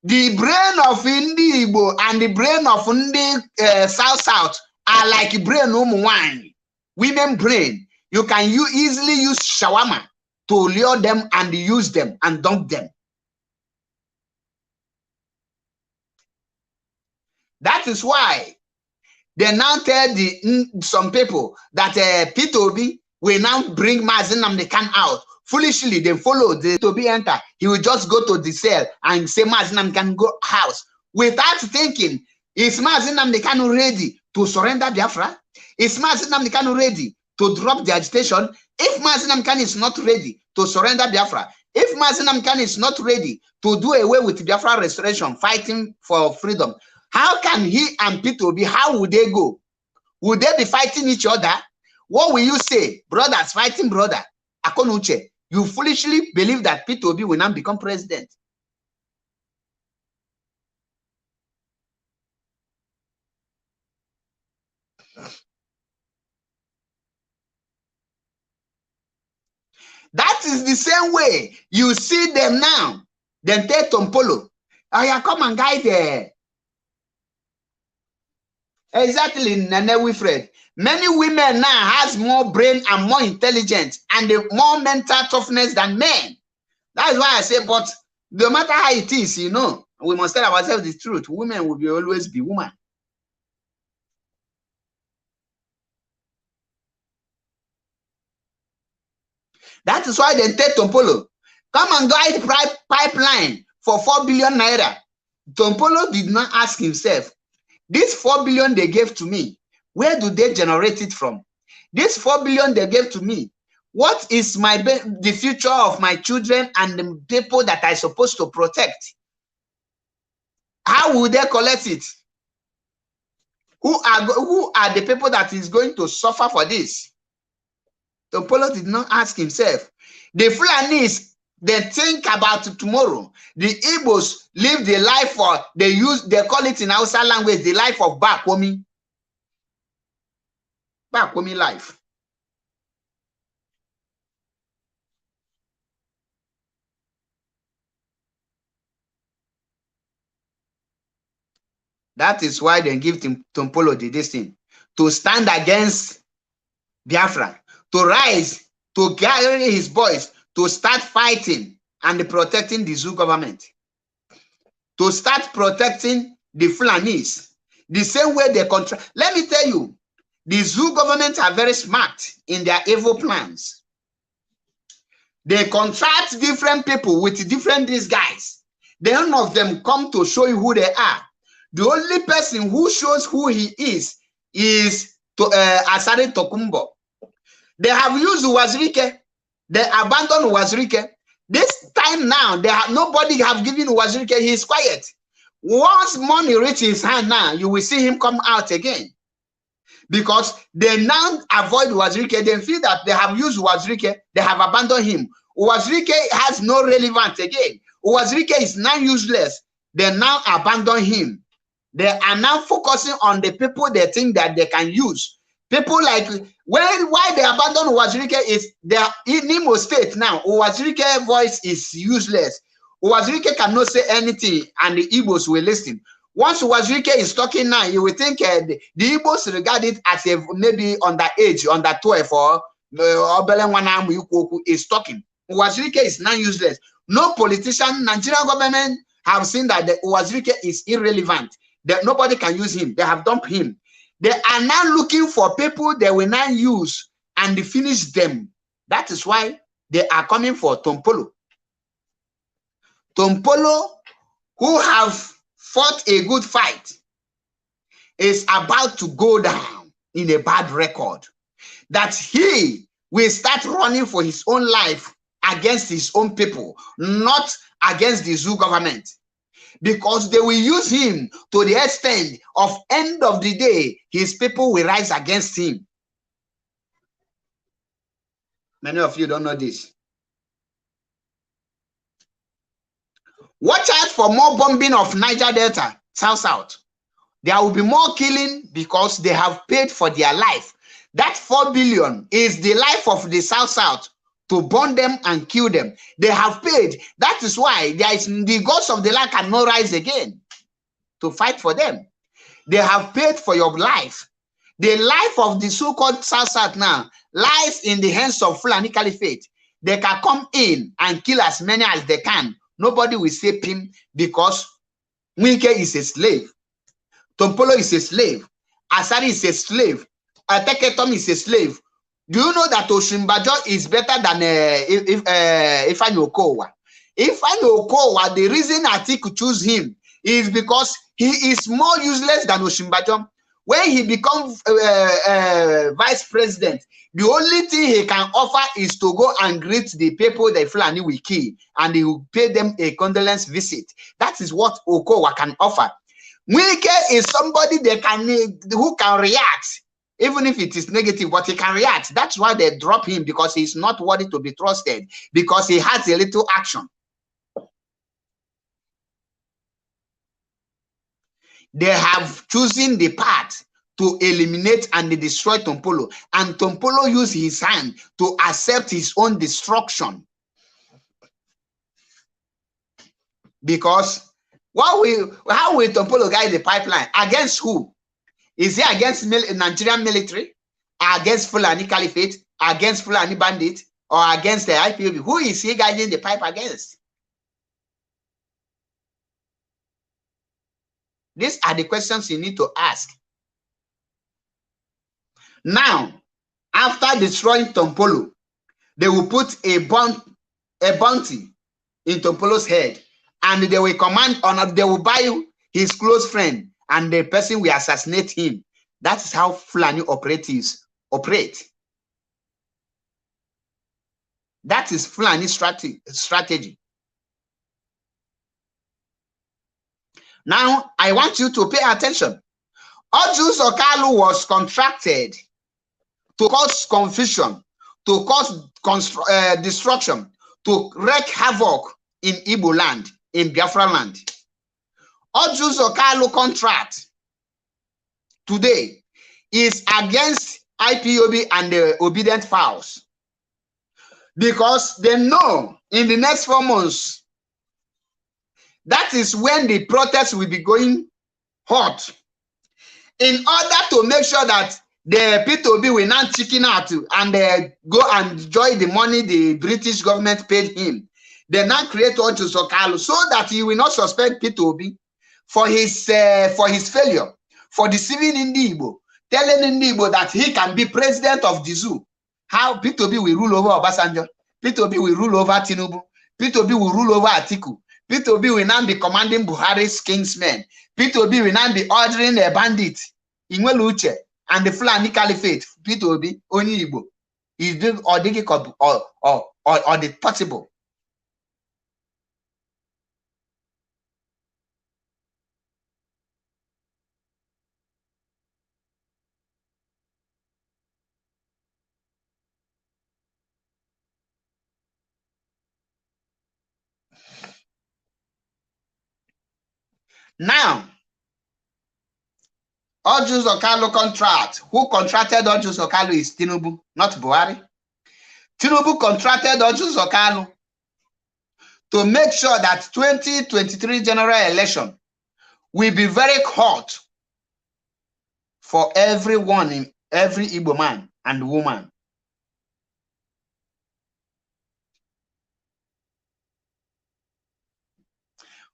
The brain of Ndi Igbo and the brain of Ndi South are like brain wine. Women brain. You can easily use shawarma to lure them and use them and dump them. That is why they now tell some people that Peter Obi will now bring Mazi Nnamdi Kanu out. Foolishly, they follow the Obi enter. He will just go to the cell and say Mazi Nnamdi Kanu go house without thinking. Is Mazi Nnamdi Kanu ready to surrender Biafra? Is Mazi Nnamdi Kanu ready to drop the agitation? If Mazi Nnamdi Kanu is not ready to surrender Biafra, if Mazi Nnamdi Kanu is not ready to do away with Biafra restoration, fighting for freedom, how can he and Peter Obi, how would they go? Would they be fighting each other? What will you say? Brothers fighting brother. Akonuche, you foolishly believe that Peter Obi will now become president. That is the same way you see them now. Then take Tompolo. I come and guide there. Exactly, Nene Wilfred. Many women now has more brain and more intelligence and more mental toughness than men. That's why I say, but no matter how it is, you know, we must tell ourselves the truth. Women will always be women. That is why they take Tompolo. Come and guide pipeline for 4 billion naira. Tompolo did not ask himself, this 4 billion they gave to me, where do they generate it from? This 4 billion they gave to me, what is the future of my children and the people that I'm supposed to protect? How will they collect it? Who are the people that is going to suffer for this? Tompolo did not ask himself. The Fulanis, they think about tomorrow. The Igbos live the life for, they call it in Hausa language, the life of Bakwomi. Back with me life. That is why they give Tompolo this thing to stand against Biafra, to rise, to carry his boys, to start fighting and protecting the zoo government, to start protecting the Fulanis, the same way they control. Let me tell you, the zoo government are very smart in their evil plans. They contract different people with different disguise. None of them come to show you who they are. The only person who shows who he is Asari Tokumbo. They have used Wazirike. They abandoned Wazirike. This time now, nobody have given Wazirike. He is quiet. Once money reaches his hand now, you will see him come out again. Because they now avoid Wazirike. They feel that they have used Wazirike. They have abandoned him. Wazirike has no relevance again. Wazirike is now useless. They now abandon him. They are now focusing on the people they think that they can use. People like, why they abandon Wazirike is they are in Imo State now. Wazirike voice is useless. Wazirike cannot say anything and the Igbos will listen. Once Wazirike is talking now, you will think the Igbos regard it as a maybe underage, under 12 or is talking. Wazirike is now useless. No politician, Nigerian government have seen that the Wazirike is irrelevant. That nobody can use him. They have dumped him. They are now looking for people they will now use and finish them. That is why they are coming for Tompolo. Tompolo, who have fought a good fight, is about to go down in a bad record. That he will start running for his own life against his own people, not against the zoo government. Because they will use him to the extent of end of the day, his people will rise against him. Many of you don't know this. Watch out for more bombing of Niger Delta, South. There will be more killing because they have paid for their life. That 4 billion is the life of the South to burn them and kill them. They have paid. That is why the gods of the land cannot rise again to fight for them. They have paid for your life. The life of the so-called South now lies in the hands of Fulani Caliphate. They can come in and kill as many as they can. Nobody will save him because Wike is a slave. Tompolo is a slave. Asari is a slave. Ateketom is a slave. Do you know that Oshimbajo is better than Ifeanyi Okowa? Ifeanyi Okowa, the reason Atiku choose him is because he is more useless than Oshimbajo. When he becomes vice president, the only thing he can offer is to go and greet the people that Fulani will kill, and he will pay them a condolence visit. That is what Okowa can offer. Wike is somebody who can react. Even if it is negative, but he can react. That's why they drop him, because he's not worthy to be trusted, because he has a little action. They have chosen the path to eliminate and destroy Tompolo, and Tompolo used his hand to accept his own destruction. Because how will Tompolo guide the pipeline? Against who? Is it against Nigerian military, against Fulani Caliphate, against Fulani bandit, or against the IPOB? Who is he guiding the pipe against? These are the questions you need to ask. Now, after destroying Tompolo, they will put a bounty in Tompolo's head, and they will they will buy his close friend, and the person will assassinate him. That is how Fulani operatives operate. That is Fulani strategy. Now, I want you to pay attention. Orji Kalu was contracted to cause confusion, to cause destruction, to wreak havoc in Igbo land, in Biafra land. Orji Kalu contract today is against IPOB and the obedient fowls. Because they know in the next 4 months, that is when the protests will be going hot. In order to make sure that the P2B will not chicken out and go and enjoy the money the British government paid him, they now create Orji kalu so that he will not suspect P2B for his failure, for deceiving Igbo, telling Igbo that he can be president of the zoo. How P2B will rule over Obasanjo, P2B will rule over Tinubu, P2B will rule over Atiku, P2B will now be commanding Buhari's kingsmen, P2B will now be ordering a bandit, Inweluche, and the Fulani Caliphate, P2B, only Igbo, is doing or the possible. Now, Orji kalu contract. Who contracted Orji kalu is Tinubu, not Buhari. Tinubu contracted Orji kalu to make sure that 2023 general election will be very hot for everyone, in every Igbo man and woman.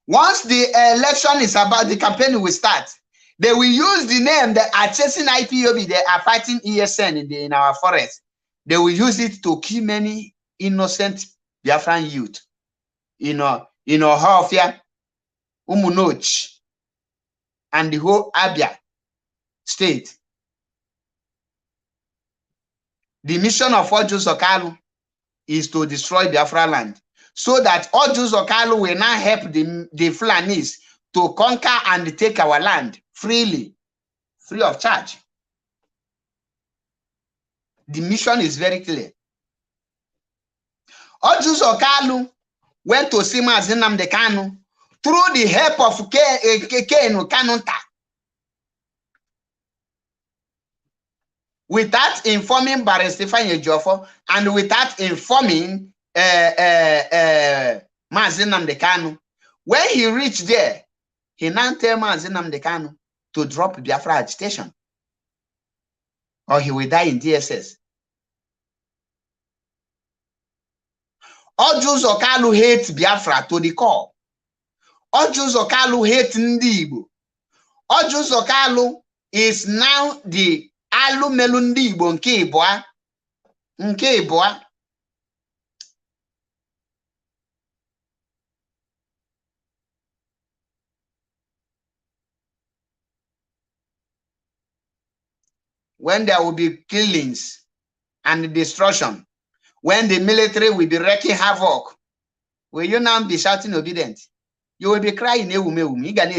Once the election is about, the campaign will start. They will use the name that are chasing IPOB. They are fighting ESN in our forest. They will use it to kill many innocent Biafran youth. Hofia, Umunoch, and the whole Abia state. The mission of Orji kalu is to destroy Biafra land, so that Orji kalu will now help the Fulanis to conquer and take our land freely, free of charge. The mission is very clear. Orji kalu went to see Mazi Nnamdi Kanu through the help of Kenu Kanunta, without informing Barrister Ifeanyi Ejiofor and without informing Mazi Nnamdi Kanu. When he reached there, he now tell Mazi Nnamdi Kanu to drop Biafra agitation, or he will die in DSS. Orji kalu hates Biafra to the core. Orji kalu hates Ndi Igbo. Orji kalu is now the Alu Melundi Igbo nke Ibua. When there will be killings and destruction, when the military will be wreaking havoc, will you now be shouting obedient? You will be crying, Inebe.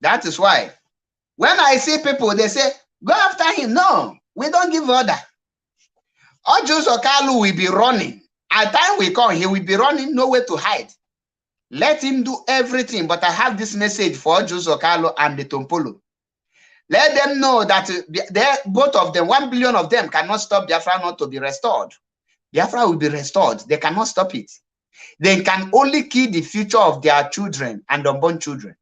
That is why when I see people, they say, go after him. No, we don't give order. Orji kalu will be running. At time we come, he will be running, nowhere to hide. Let him do everything. But I have this message for Orji kalu and the Tompolo. Let them know that both of them, 1 billion of them, cannot stop Biafra not to be restored. Biafra will be restored. They cannot stop it. They can only kill the future of their children and unborn children.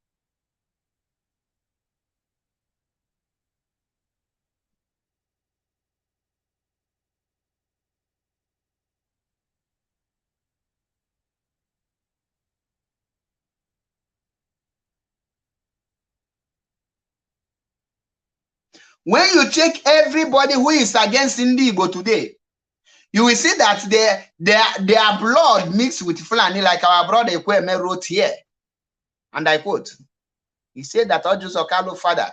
When you check everybody who is against Ndi Igbo today, you will see that their blood mixed with Fulani, like our brother Ekweme wrote here. And I quote, he said that Orji kalu's father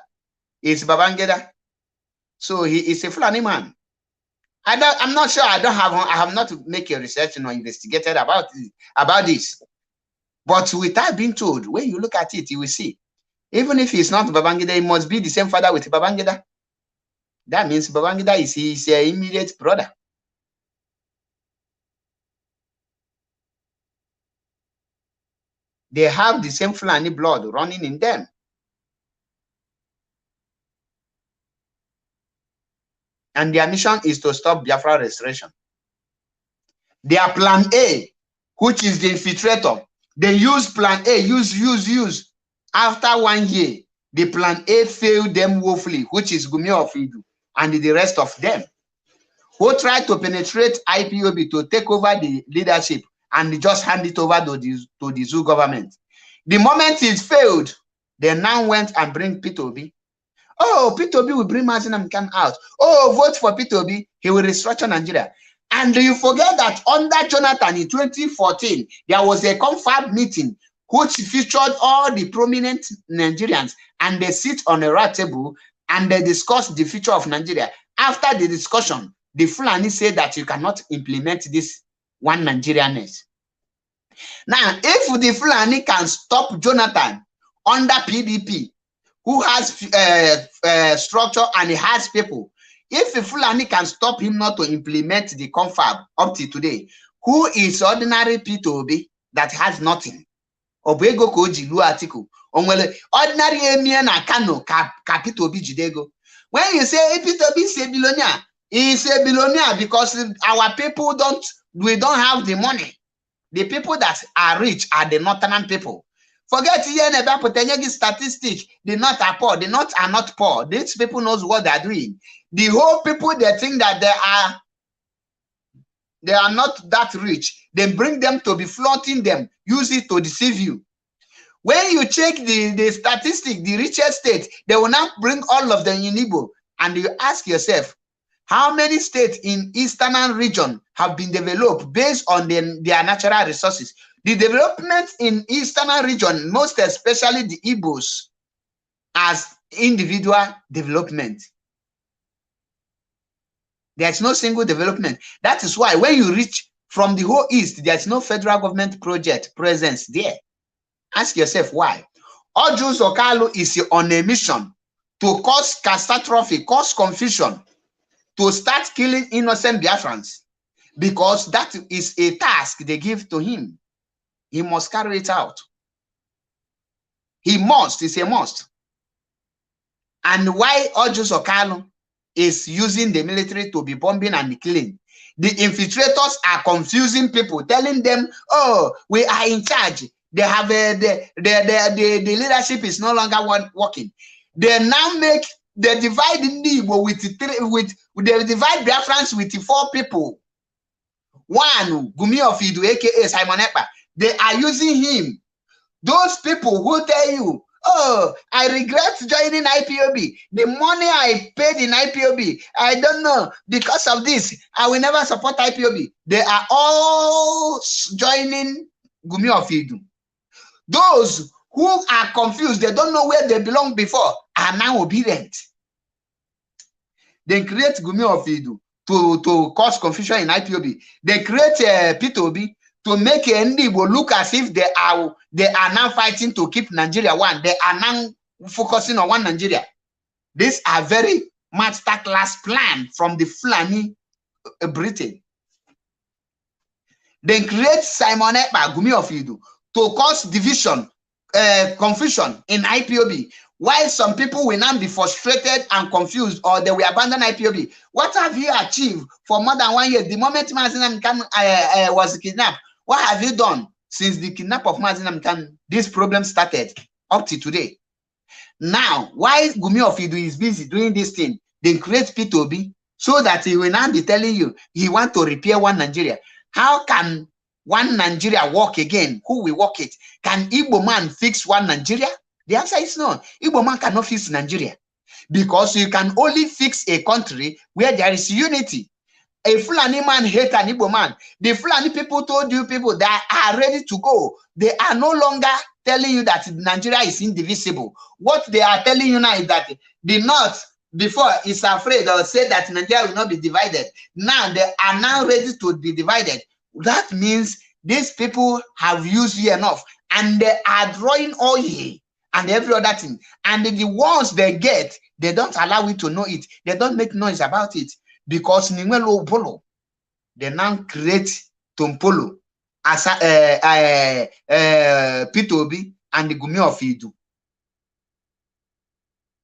is Babangida. So he is a Fulani man. I'm not sure. I have not made a research or investigated about this. But without being told, when you look at it, you will see. Even if he's not Babangida, he must be the same father with Babangida. That means Babangida is his immediate brother. They have the same Fulani blood running in them. And their mission is to stop Biafra restoration. Their plan A, which is the infiltrator, they use plan A, use. After 1 year, the plan A failed them woefully, which is Gumi of Idu and the rest of them, who tried to penetrate IPOB to take over the leadership and just hand it over to the zoo government. The moment it failed, they now went and bring P2B. Oh, P2B will bring Mazinam Khan out. Oh, vote for P2B. He will restructure Nigeria. And you forget that under Jonathan in 2014, there was a confab meeting which featured all the prominent Nigerians, and they sit on a round table and they discuss the future of Nigeria. After the discussion, the Fulani said that you cannot implement this one Nigerianness. Now, if the Fulani can stop Jonathan under PDP, who has structure and he has people, if the Fulani can stop him not to implement the confab up to today, who is ordinary P2B that has nothing? Obego koji lu article. Ordinary emir na Kano ka P2B jidego. When you say P2B is a billionaire, he is a billionaire because our people we don't have the money. The people that are rich are the northern people. Forget here about potential statistics. The North are poor. The North are not poor. These people knows what they are doing. The whole people, they think that they are not that rich. They bring them to be flaunting them, use it to deceive you. When you check the statistic, the richest state, they will now bring all of them in Igbo, and you ask yourself, how many states in Eastern region have been developed based on their natural resources? The development in Eastern region, most especially the Igbos, as individual development. There's no single development. That is why when you reach from the whole East, there's no federal government project presence there. Ask yourself why. Orji or Kalu is on a mission to cause catastrophe, cause confusion, to start killing innocent Biafrans, because that is a task they give to him. He must carry it out. He must, it's a must. And why Orji or Kalu is using the military to be bombing and killing? The infiltrators are confusing people, telling them, oh, we are in charge. They have the leadership is no longer working. They now make they divide Igbo they divide Biafrans with 4 people. One, Gumi of Idu, aka Simon Ekpa. They are using him. Those people who tell you, oh, I regret joining IPOB. The money I paid in IPOB, I don't know, because of this, I will never support IPOB. They are all joining Gumi of Idu. Those who are confused, they don't know where they belong before, are now obedient. They create Gumi of Idu to cause confusion in IPOB. They create P2B to make Ndibo look as if they are now fighting to keep Nigeria one. They are now focusing on one Nigeria. These are very masterclass plan from the Fulani Britain. They create Simon Ekpa, Gumi of Idu, to cause division, confusion in IPOB, while some people will now be frustrated and confused, or they will abandon IPOB. What have you achieved for more than 1 year? The moment Mazinam Khan was kidnapped, what have you done since the kidnap of Mazinam Khan? This problem started up to today. Now, why Gumi of Idu is busy doing this thing? They create P2B so that he will now be telling you he wants to repair one Nigeria. How can one Nigeria work again? Who will work it? Can Igbo man fix one Nigeria? The answer is no. Igbo man cannot fix Nigeria, because you can only fix a country where there is unity. A Fulani man hate an Igbo man. The Fulani people told you people that are ready to go. They are no longer telling you that Nigeria is indivisible. What they are telling you now is that the North before is afraid or said that Nigeria will not be divided. Now they are now ready to be divided. That means these people have used you enough, and they are drawing oil and every other thing. And the ones they get, They don't allow you to know it. They don't make noise about it because Nimelo Polo, they now create Tompolo as P2B and the Gumi of Idu.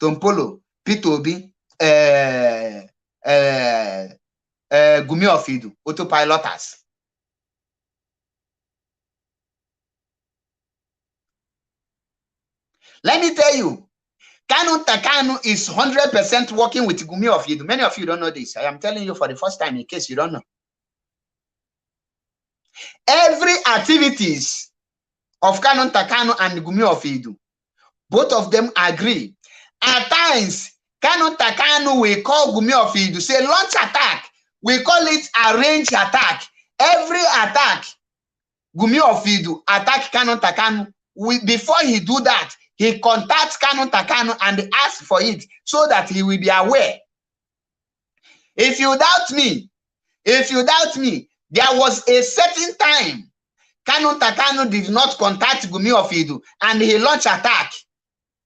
Tompolo, P2B, Gumi of Idu, autopiloters. Let me tell you, Kanu Takanu is 100% working with Gumi of Idu. Many of you don't know this. I am telling you for the first time in case you don't know. Every activities of Kanu Takanu and Gumi of Idu, both of them agree. At times, Kanu Takanu will call Gumi of Idu, say launch attack. We call it arrange attack. Every attack, Gumi of Idu attack Kanu Takanu. Before he do that, he contacts Kanu Takanu and asks for it so that he will be aware. If you doubt me, there was a certain time Kanu Takanu did not contact Gumi of Idu and he launched attack.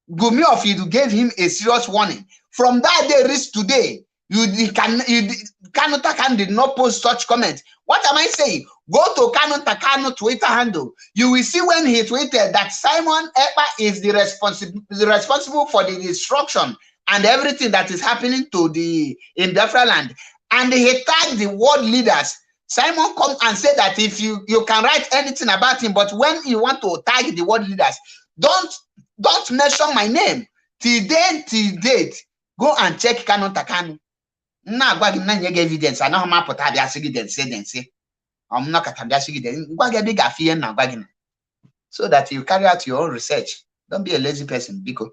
Gumi of Idu gave him a serious warning. From that day reach today, Kanu Takanu did not post such comments. What am I saying? Go to Kanu Takanu Twitter handle. You will see when he tweeted that Simon Ekpa is the responsible for the destruction and everything that is happening to in Biafra land. And he tagged the world leaders. Simon come and said that if you can write anything about him, but when you want to tag the world leaders, don't mention my name. Till date, go and check Kanu Takanu. Na gwa gị na nye gị evidence anaghị m apụta abịa sị gị dense I'm not abịa sị gị gwa gị ebe ị ga-afụ ihe na gwa gị na so that you carry out your own research. Don't be a lazy person, biko.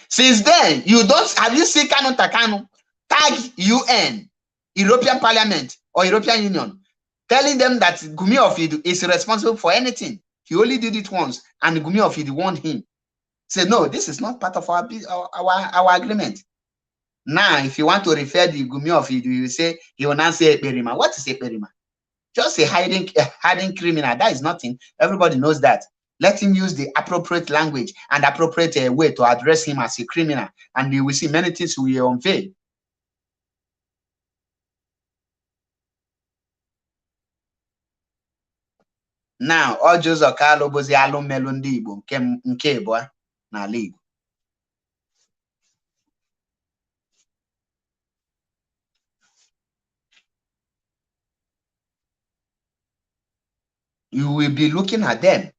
Since then, have you seen Kanu Takanu tag UN, European Parliament or European Union, telling them that Gumi of Idu is responsible for anything? He only did it once, and Gumi of Idu warned him. Said, no, this is not part of our agreement. Now, if you want to refer the Gumi of Idu, you say, he will not say Eperima. What is Eperima? Just a hiding criminal. That is nothing. Everybody knows that. Let him use the appropriate language and appropriate way to address him as a criminal, and you will see many things will unveil. Now, Orji uzor kalu bụzi alụ mmelụ ndị Igbo nke ịbụa n'ala Igbo. You will be looking at them.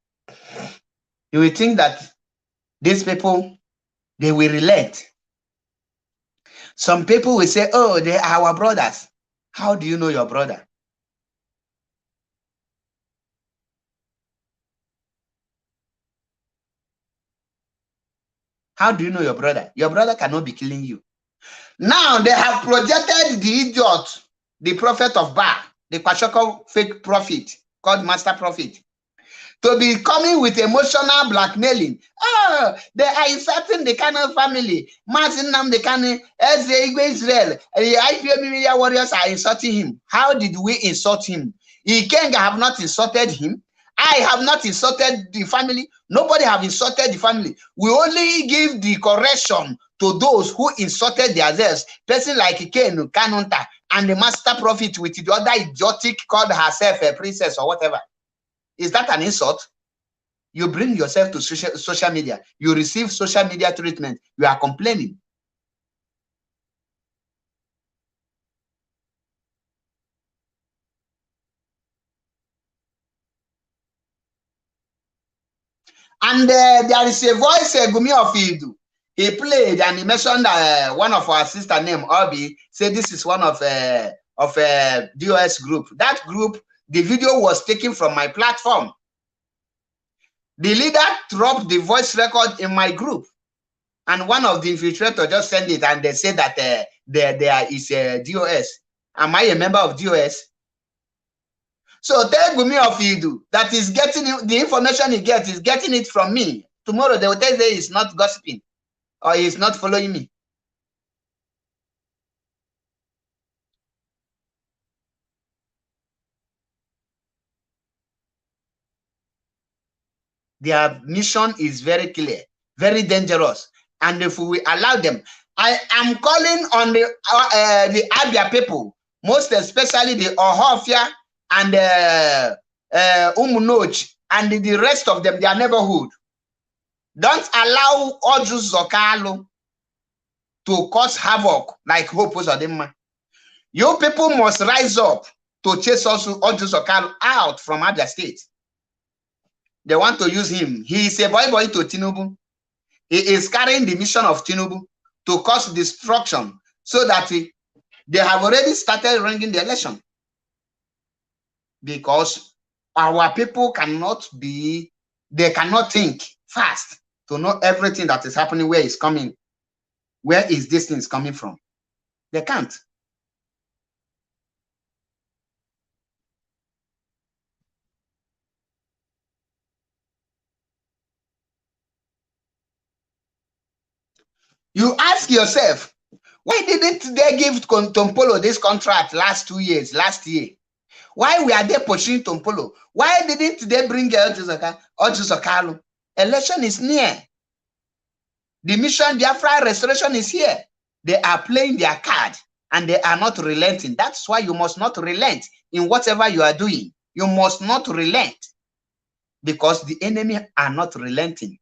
You will think that these people, they will relent. Some people will say, oh, they are our brothers. How do you know your brother? How do you know your brother? Your brother cannot be killing you. Now they have projected the idiot, the prophet of Ba, the Kwashoko fake prophet called Master Prophet, to be coming with emotional blackmailing. Oh, they are insulting the Kanu family. Martin the Kanu, Israel, the IPM media warriors are insulting him. How did we insult him? Ikenga have not insulted him. I have not insulted the family. Nobody have insulted the family. We only give the correction to those who insulted themselves. Person like Ikenu, Kanunta, and the Master Prophet with the other idiotic called herself a princess or whatever. Is that an insult? You bring yourself to social media. You receive social media treatment. You are complaining. And there is a voice, Gumi of Idu. He played and he mentioned one of our sister named Orji. Said this is one of DOS group. That group, the video was taken from my platform. The leader dropped the voice record in my group, and one of the infiltrators just sent it, and they said that there is a DOS. Am I a member of DOS? So tell Gumi of Idu that is getting the information he gets is getting it from me. Tomorrow they will tell you he's not gossiping or he's not following me. Their mission is very clear, very dangerous. And if we allow them, I am calling on the Abia people, most especially the Ohofia and Umunoch and the rest of them, their neighborhood. Don't allow Orji kalu to cause havoc like Hope Uzodimma. You people must rise up to chase also Orji kalu out from Abia State. They want to use him. He is a boy to Tinubu. He is carrying the mission of Tinubu to cause destruction so that they have already started ringing the election. Because our people cannot be, they cannot think fast to know everything that is happening, where it's coming, where is this thing coming from. They can't. You ask yourself, why didn't they give Tompolo this contract last year? Why were they pushing Tompolo? Why didn't they bring Orji kalu? Election is near. The mission Biafra restoration is here. They are playing their card and they are not relenting. That's why you must not relent in whatever you are doing. You must not relent because the enemy are not relenting.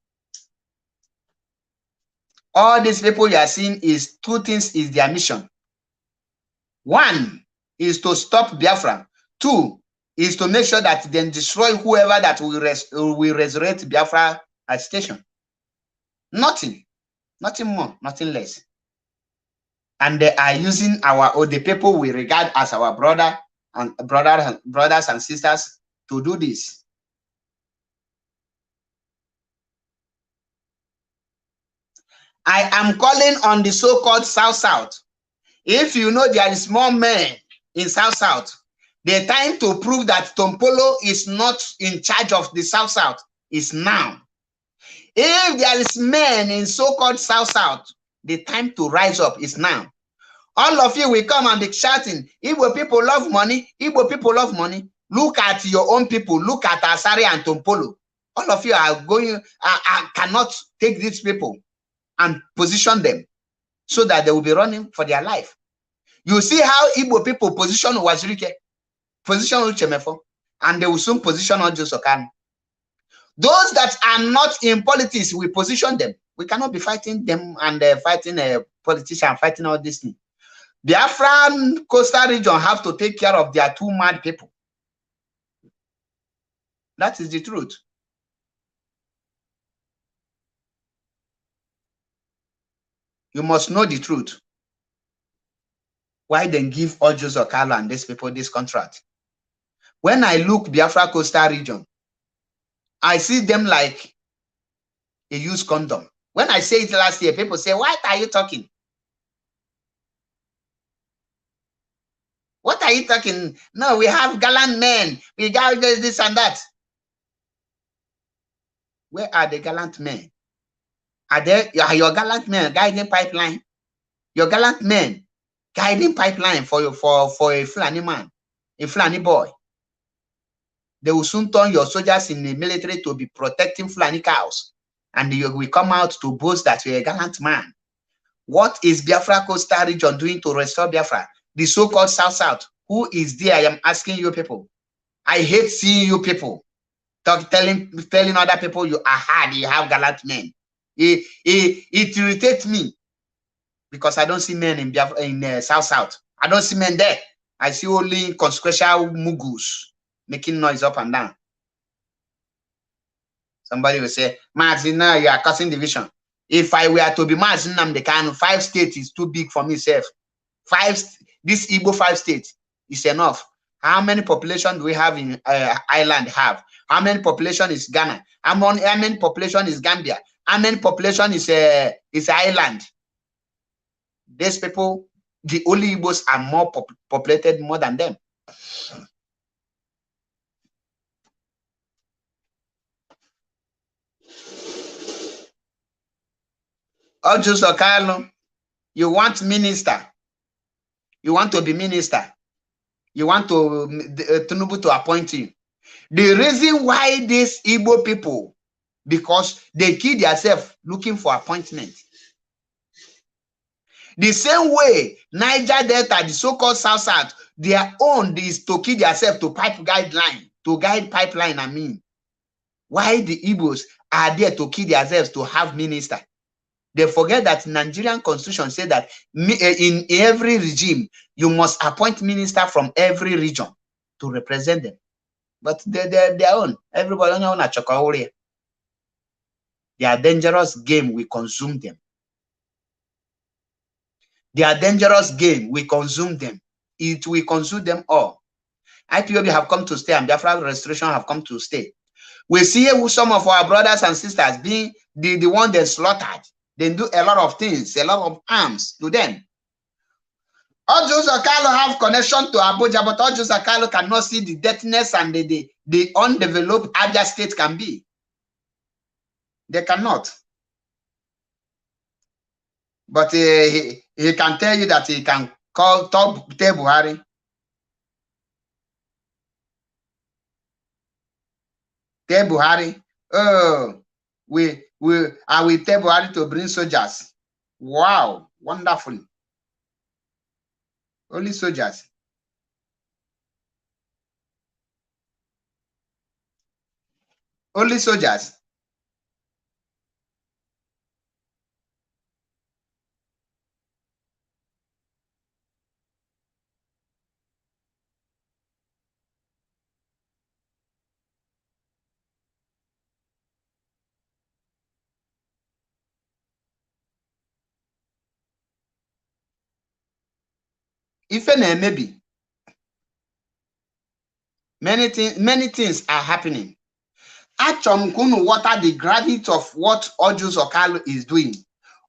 All these people you are seeing is two things is their mission. One is to stop Biafra. Two is to make sure that they destroy whoever that will resurrect Biafra at station. Nothing more, nothing less. And they are using the people we regard as our brothers and sisters to do this. I am calling on the so-called South. If you know there is more men in South, the time to prove that Tompolo is not in charge of the South is now. If there is men in so-called South, the time to rise up is now. All of you will come and be shouting, Igbo people love money, Igbo people love money. Look at your own people, look at Asari and Tompolo. All of you are going, cannot take these people and position them so that they will be running for their life. You see how Igbo people position Wazirike, position Uchemefo, and they will soon position Orji kalu. Those that are not in politics, we position them. We cannot be fighting them and fighting a politician, fighting all this thing. Biafran coastal region have to take care of their two mad people. That is the truth. You must know the truth. Why then give Orji kalu and these people this contract? When I look Biafra coastal region, I see them like a used condom. When I say it last year, people say, what are you talking? What are you talking? No, we have gallant men. We got this and that. Where are the gallant men? Are your gallant men guiding pipeline? Your gallant men guiding pipeline for a Fulani man, a Fulani boy. They will soon turn your soldiers in the military to be protecting Fulani cows. And you will come out to boast that you're a gallant man. What is Biafra coastal region doing to restore Biafra? The so-called South. Who is there? I am asking you people. I hate seeing you people telling other people you are hard, you have gallant men. It irritates me because I don't see men in Biafra, in South. I don't see men there. I see only consequential mugus making noise up and down. Somebody will say, Mazin, now you are causing division. If I were to be Mazin Nnamdi Kanu, 5 states is too big for myself. This Igbo 5 states is enough. How many population do we have in island have? How many population is Ghana? How many population is Gambia? How many population is island? These people, the only Igbos are more populated more than them. Orji kalu, you want minister. You want to be minister. You want to Tinubu to appoint you. The reason why these Igbo people because they kill themselves looking for appointment. The same way Niger Delta, the so-called South, their own is to kill themselves to guide pipeline. I mean, why the Igbos are there to kill themselves to have minister? They forget that Nigerian constitution said that in every regime, you must appoint minister from every region to represent them. But they're their own. Everybody on a chocolate. They are dangerous game. We consume them. They are dangerous game. We consume them. It will consume them all. IPOB have come to stay, and Biafra restoration have come to stay. We see some of our brothers and sisters being the one they slaughtered. They do a lot of things, a lot of harms to them. Orji Kalu have connection to Abuja, but Orji Kalu cannot see the dirtiness and the undeveloped Abia state can be. They cannot. But he can tell you that he can call Buhari. Tell Buhari, oh, we will tell Buhari to bring soldiers. Wow, wonderful. Only soldiers. Only soldiers. If maybe many things are happening. Achom water the gravity of what Orji Kalu is doing.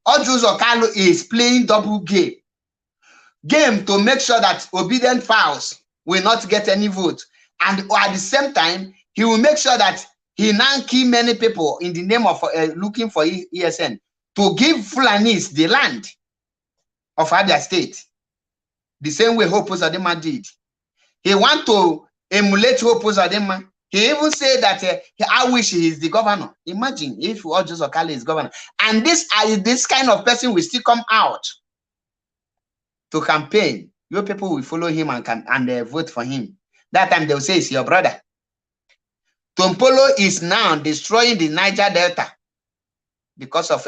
Orji Kalu is playing double game to make sure that obedient fowls will not get any vote, and at the same time he will make sure that he now kill many people in the name of looking for ESN to give Fulanis the land of Abia State. The same way Hope Uzodinma did. He want to emulate Hope Uzodinma. He even said that I wish he is the governor. Imagine if Orji Kalu is governor. And this kind of person will still come out to campaign. Your people will follow him and vote for him. That time they will say it's your brother. Tompolo is now destroying the Niger Delta because of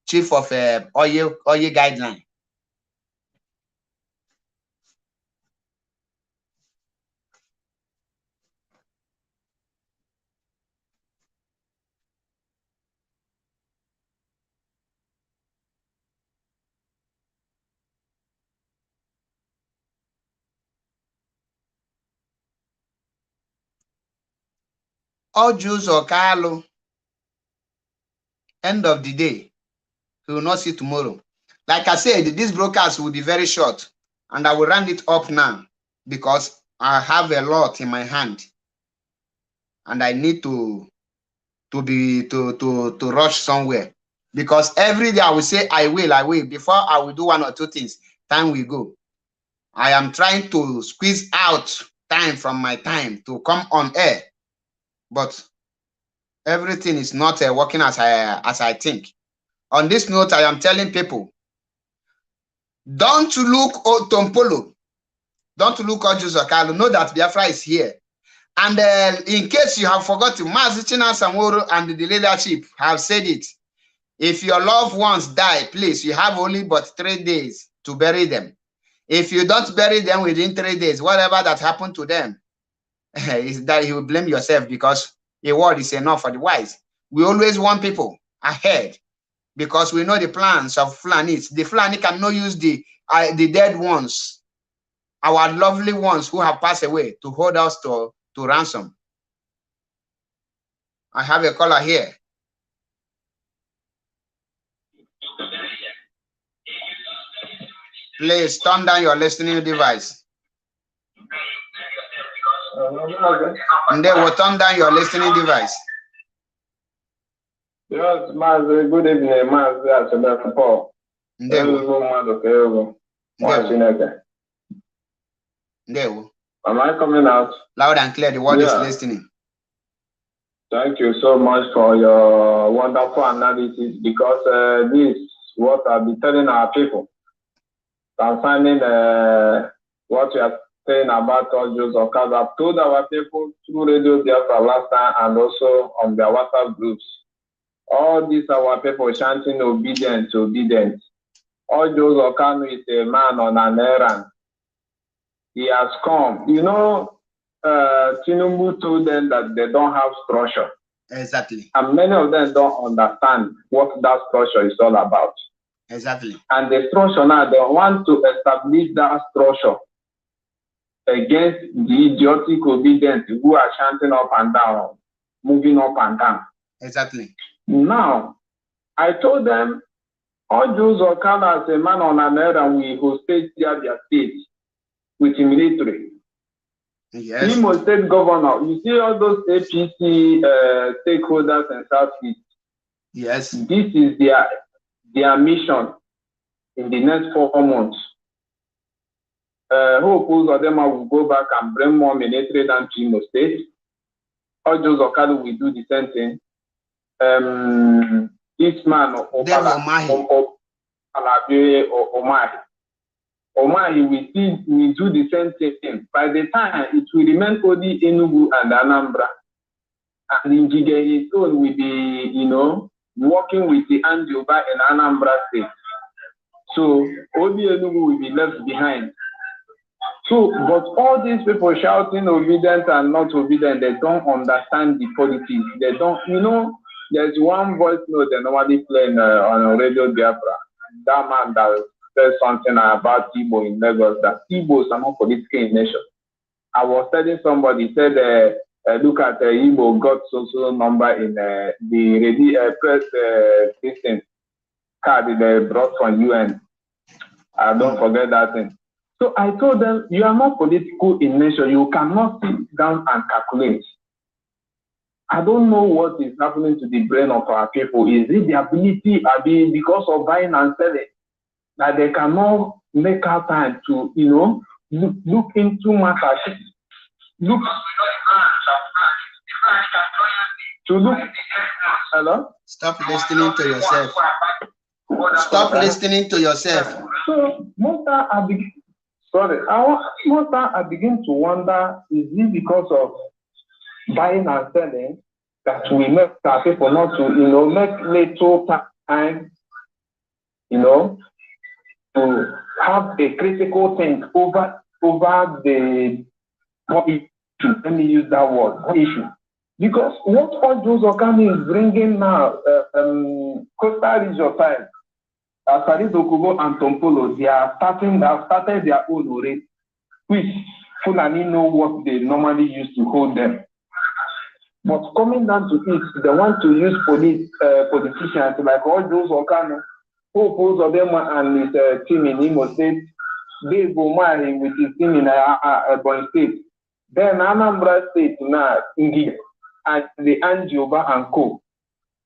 chief of oil guideline. Orji Kalu, end of the day, he will not see tomorrow. Like I said, this broadcast will be very short, and I will round it up now because I have a lot in my hand, and I need to rush somewhere, because every day I will say I will. Before I will do one or two things, time will go. I am trying to squeeze out time from my time to come on air, but everything is not working as I think. On this note, I am telling people, don't look Tompolo, don't look Orji Kalu. Know that Biafra is here. And in case you have forgotten, Mazi Chinasa Samoro and the leadership have said it. If your loved ones die, please, you have only but 3 days to bury them. If you don't bury them within 3 days, whatever that happened to them, is that you will blame yourself, because a word is enough for the wise. We always want people ahead, because we know the plans of Fulanis. The Fulani cannot use the dead ones, our lovely ones who have passed away, to hold us to ransom. I have a caller here. Please turn down your listening device. And they will turn down your listening device. Yes, Master, good evening, Master. Paul. Am I coming out? Loud and clear, the word is listening. Thank you so much for your wonderful analysis, because this is what I'll be telling our people concerning what you are saying about Orji Uzor. I've told our people through Radio Biafra last time and also on their WhatsApp groups. All these our people chanting obedience, obedience. Orji Uzor is a man on an errand. He has come. You know, Tinubu told them that they don't have structure. Exactly. And many of them don't understand what that structure is all about. Exactly. And the structure now, they want to establish that structure against the idiotic obedience who are chanting up and down, moving up and down. Exactly. Now, I told them, Orji Uzor as a man on an errand will hostage their state with the military. Yes. Imo State Governor, you see all those APC stakeholders in Southeast. Yes. This is their mission in the next 4 months. Hope of them will go back and bring more military down to Imo State. Orji Uzor will do the same thing. This man, Omahi will do the same thing. By the time it will remain only Enugu and Anambra, and Njige his own will be, you know, working with the Anjoba and Anambra state. So only Enugu will be left behind. So, but all these people shouting obedient and not obedient, they don't understand the politics. They don't, you know, there's one voice note they normally play on Radio Biafra. That man that said something about Igbo in Lagos, that Igbos are not political in nation. I was telling somebody, said, look at Igbo got social number in the press system card they brought from UN. Don't forget that thing. So I told them, you are not political in nation. You cannot sit down and calculate. I don't know what is happening to the brain of our people. Is it the ability, because of buying and selling, that they cannot make out time to, you know, look into matters, look. Hello? Stop listening to yourself. Stop listening to yourself. So most are begin to wonder, is it because of buying and selling that we make our people not to, you know, make little time, you know, to have a critical think over the what issue. Let me use that word, what issue. Because what Orji Uzor is bringing now, coastal region side, Dokubo and Tompolo, they have started their own already, which Fulani know what they normally used to hold them. But coming down to it, they want to use politicians like Orji Uzor, who opposed them and his team in Imo State, Dave Omari with his team in Ebonyi State. Then Anambra State now, Ngige, and the Anjoba and Co.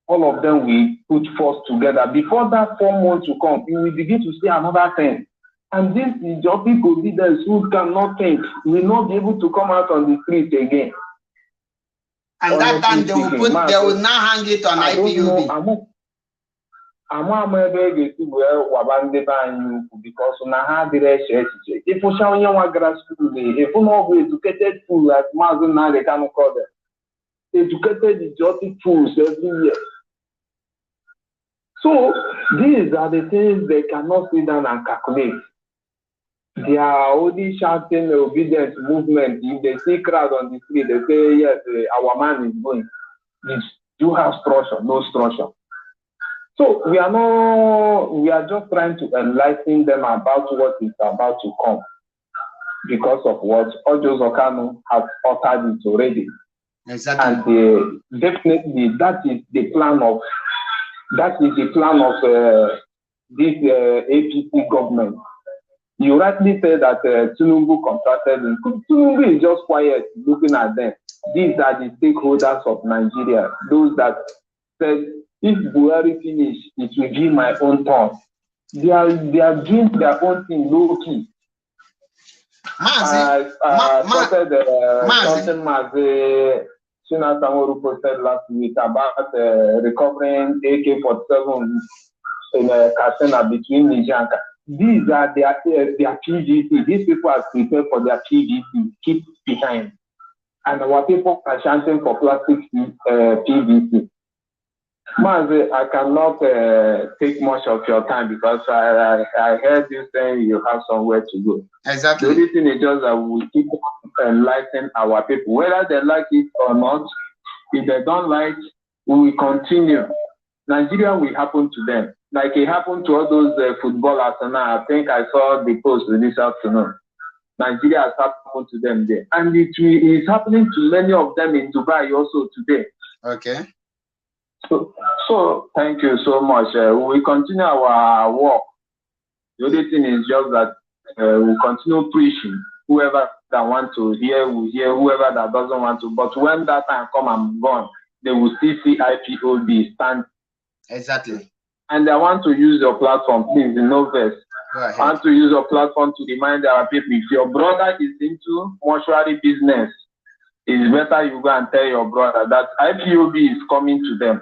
All of them will put force together. Before that 4 months to come, you will begin to see another thing. And this is your people leaders who cannot think, will not be able to come out on the street again. And that time they will now hang it on IPUB. Because now have the rest. If you show young grass school, if you know educated fool like Mazun now they can call them. Educated idiotic fools every year. So these are the things they cannot sit down and calculate. They are only shouting obedience movement. If they see crowd on the street, they say, yes, our man is going. You have structure, no structure. So we are just trying to enlighten them about what is about to come. Because of what Orji Uzor has uttered it already. Exactly. And definitely that is the plan of this APC government. You rightly said that Tinubu contracted him. Tinubu is just quiet looking at them. These are the stakeholders of Nigeria. Those that said, if Buhari finish, it will be my own turn. They are doing their own thing low key. China Samoru posted last week about recovering AK-47 in Katsina between Niger and these are their PDC. These people are prepared for their PDC. Keep behind. And our people are chanting for plastic PVC. Mazi, I cannot take much of your time because I heard you saying you have somewhere to go. Exactly. The only thing is just that we keep enlightening our people, whether they like it or not. If they don't like, we will continue. Nigeria will happen to them, like it happened to all those footballers. And I think I saw the post this afternoon. Nigeria has happened to them there, and it is happening to many of them in Dubai also today. Okay. So thank you so much. We continue our work. The only thing is just that we continue preaching. Whoever that wants to hear will hear. Whoever that doesn't want to, but when that time come and gone, they will still see IPOB stand. Exactly. And I want to use your platform, please. No verse. I want to use your platform to remind our people. If your brother is into mortuary business, it's better you go and tell your brother that IPOB is coming to them.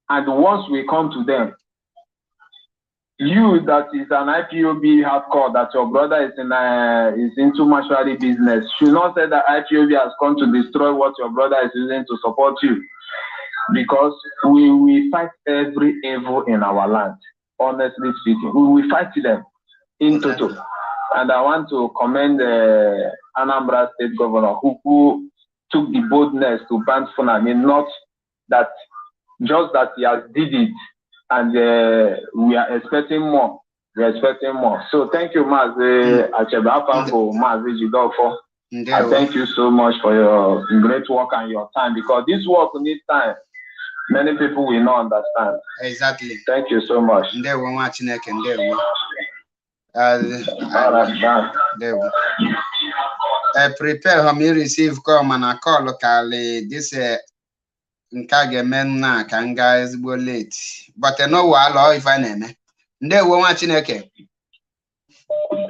And once we come to them, you that is an IPOB hardcore, that your brother is into mortuary business, should not say that IPOB has come to destroy what your brother is using to support you. Because we fight every evil in our land, honestly speaking. We will fight them in total. And I want to commend the Anambra State Governor who took the boldness to ban Fulani, not that just that he has did it, and we are expecting more. We are expecting more. So thank you, Mazi Achebafambo, Mazi Jidofo. I thank you so much for your great work and your time, because this work needs time. Many people will not understand. Exactly. Thank you so much. There we watching it, and there we. Prepare how me receive call and I call locally this Nkage na ka nga ezigbo late, but no wala if I name. Ndewo nwa Chineke.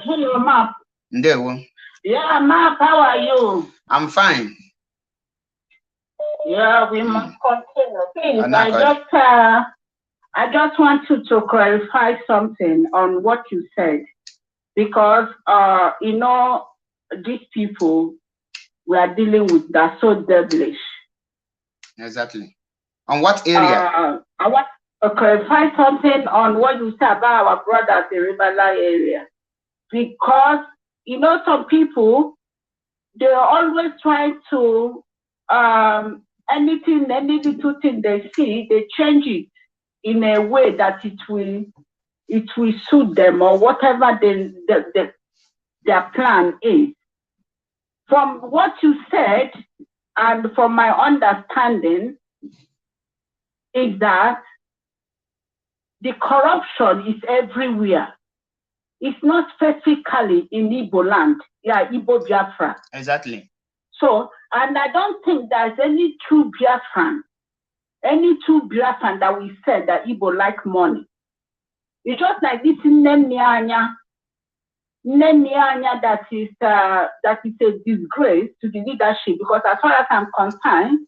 Hello, Map. Ndewo. Yeah, Map, how are you? I'm fine. Yeah, we must continue. Please, I just want you to clarify something on what you said, because you know, these people we are dealing with, they're so devilish. Exactly. On what area? I want to clarify something on what you said about our brothers in Riverline area, because you know, some people, they're always trying to any little thing they see, they change it in a way that it will suit them, or whatever their plan is. From what you said, and from my understanding, is that the corruption is everywhere. It's not specifically in Igbo land, Igbo Biafra. Exactly. So, and I don't think there's any true Biafran that we said that Igbo like money. It's just like this Nemianya that is a disgrace to the leadership, because as far as I'm concerned,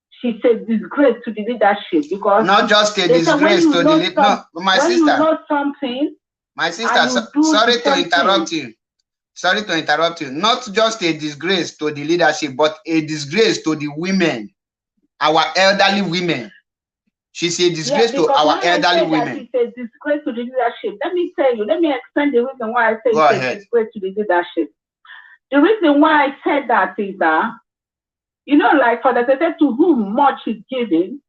she's a disgrace to the leadership, because not just a disgrace to the leadership. No, my sister. You know something. My sister, sorry to interrupt you. Sorry to interrupt you. Not just a disgrace to the leadership, but a disgrace to the women, our elderly women. She's a disgrace to our elderly women. It's a disgrace to the leadership. Let me tell you, let me explain the reason why I say it's a disgrace to the leadership. The reason why I said that is that, you know, like for the said to whom much is given,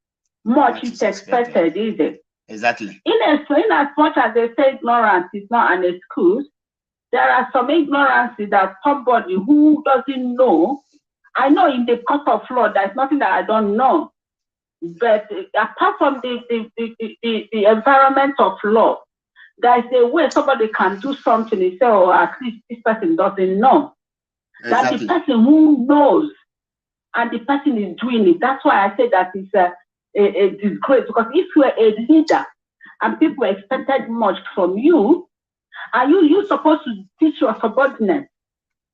much is expected, is it? Exactly. In as much as they say ignorance is not an excuse, there are some ignorances that somebody who doesn't know, I know in the court of law, there's nothing that I don't know. But apart from the environment of law, there's a way somebody can do something and say, oh, at least this person doesn't know. Exactly. That the person who knows and the person is doing it. That's why I say that it's a disgrace. Because if you are a leader and people expected much from you, and you're supposed to teach your subordinates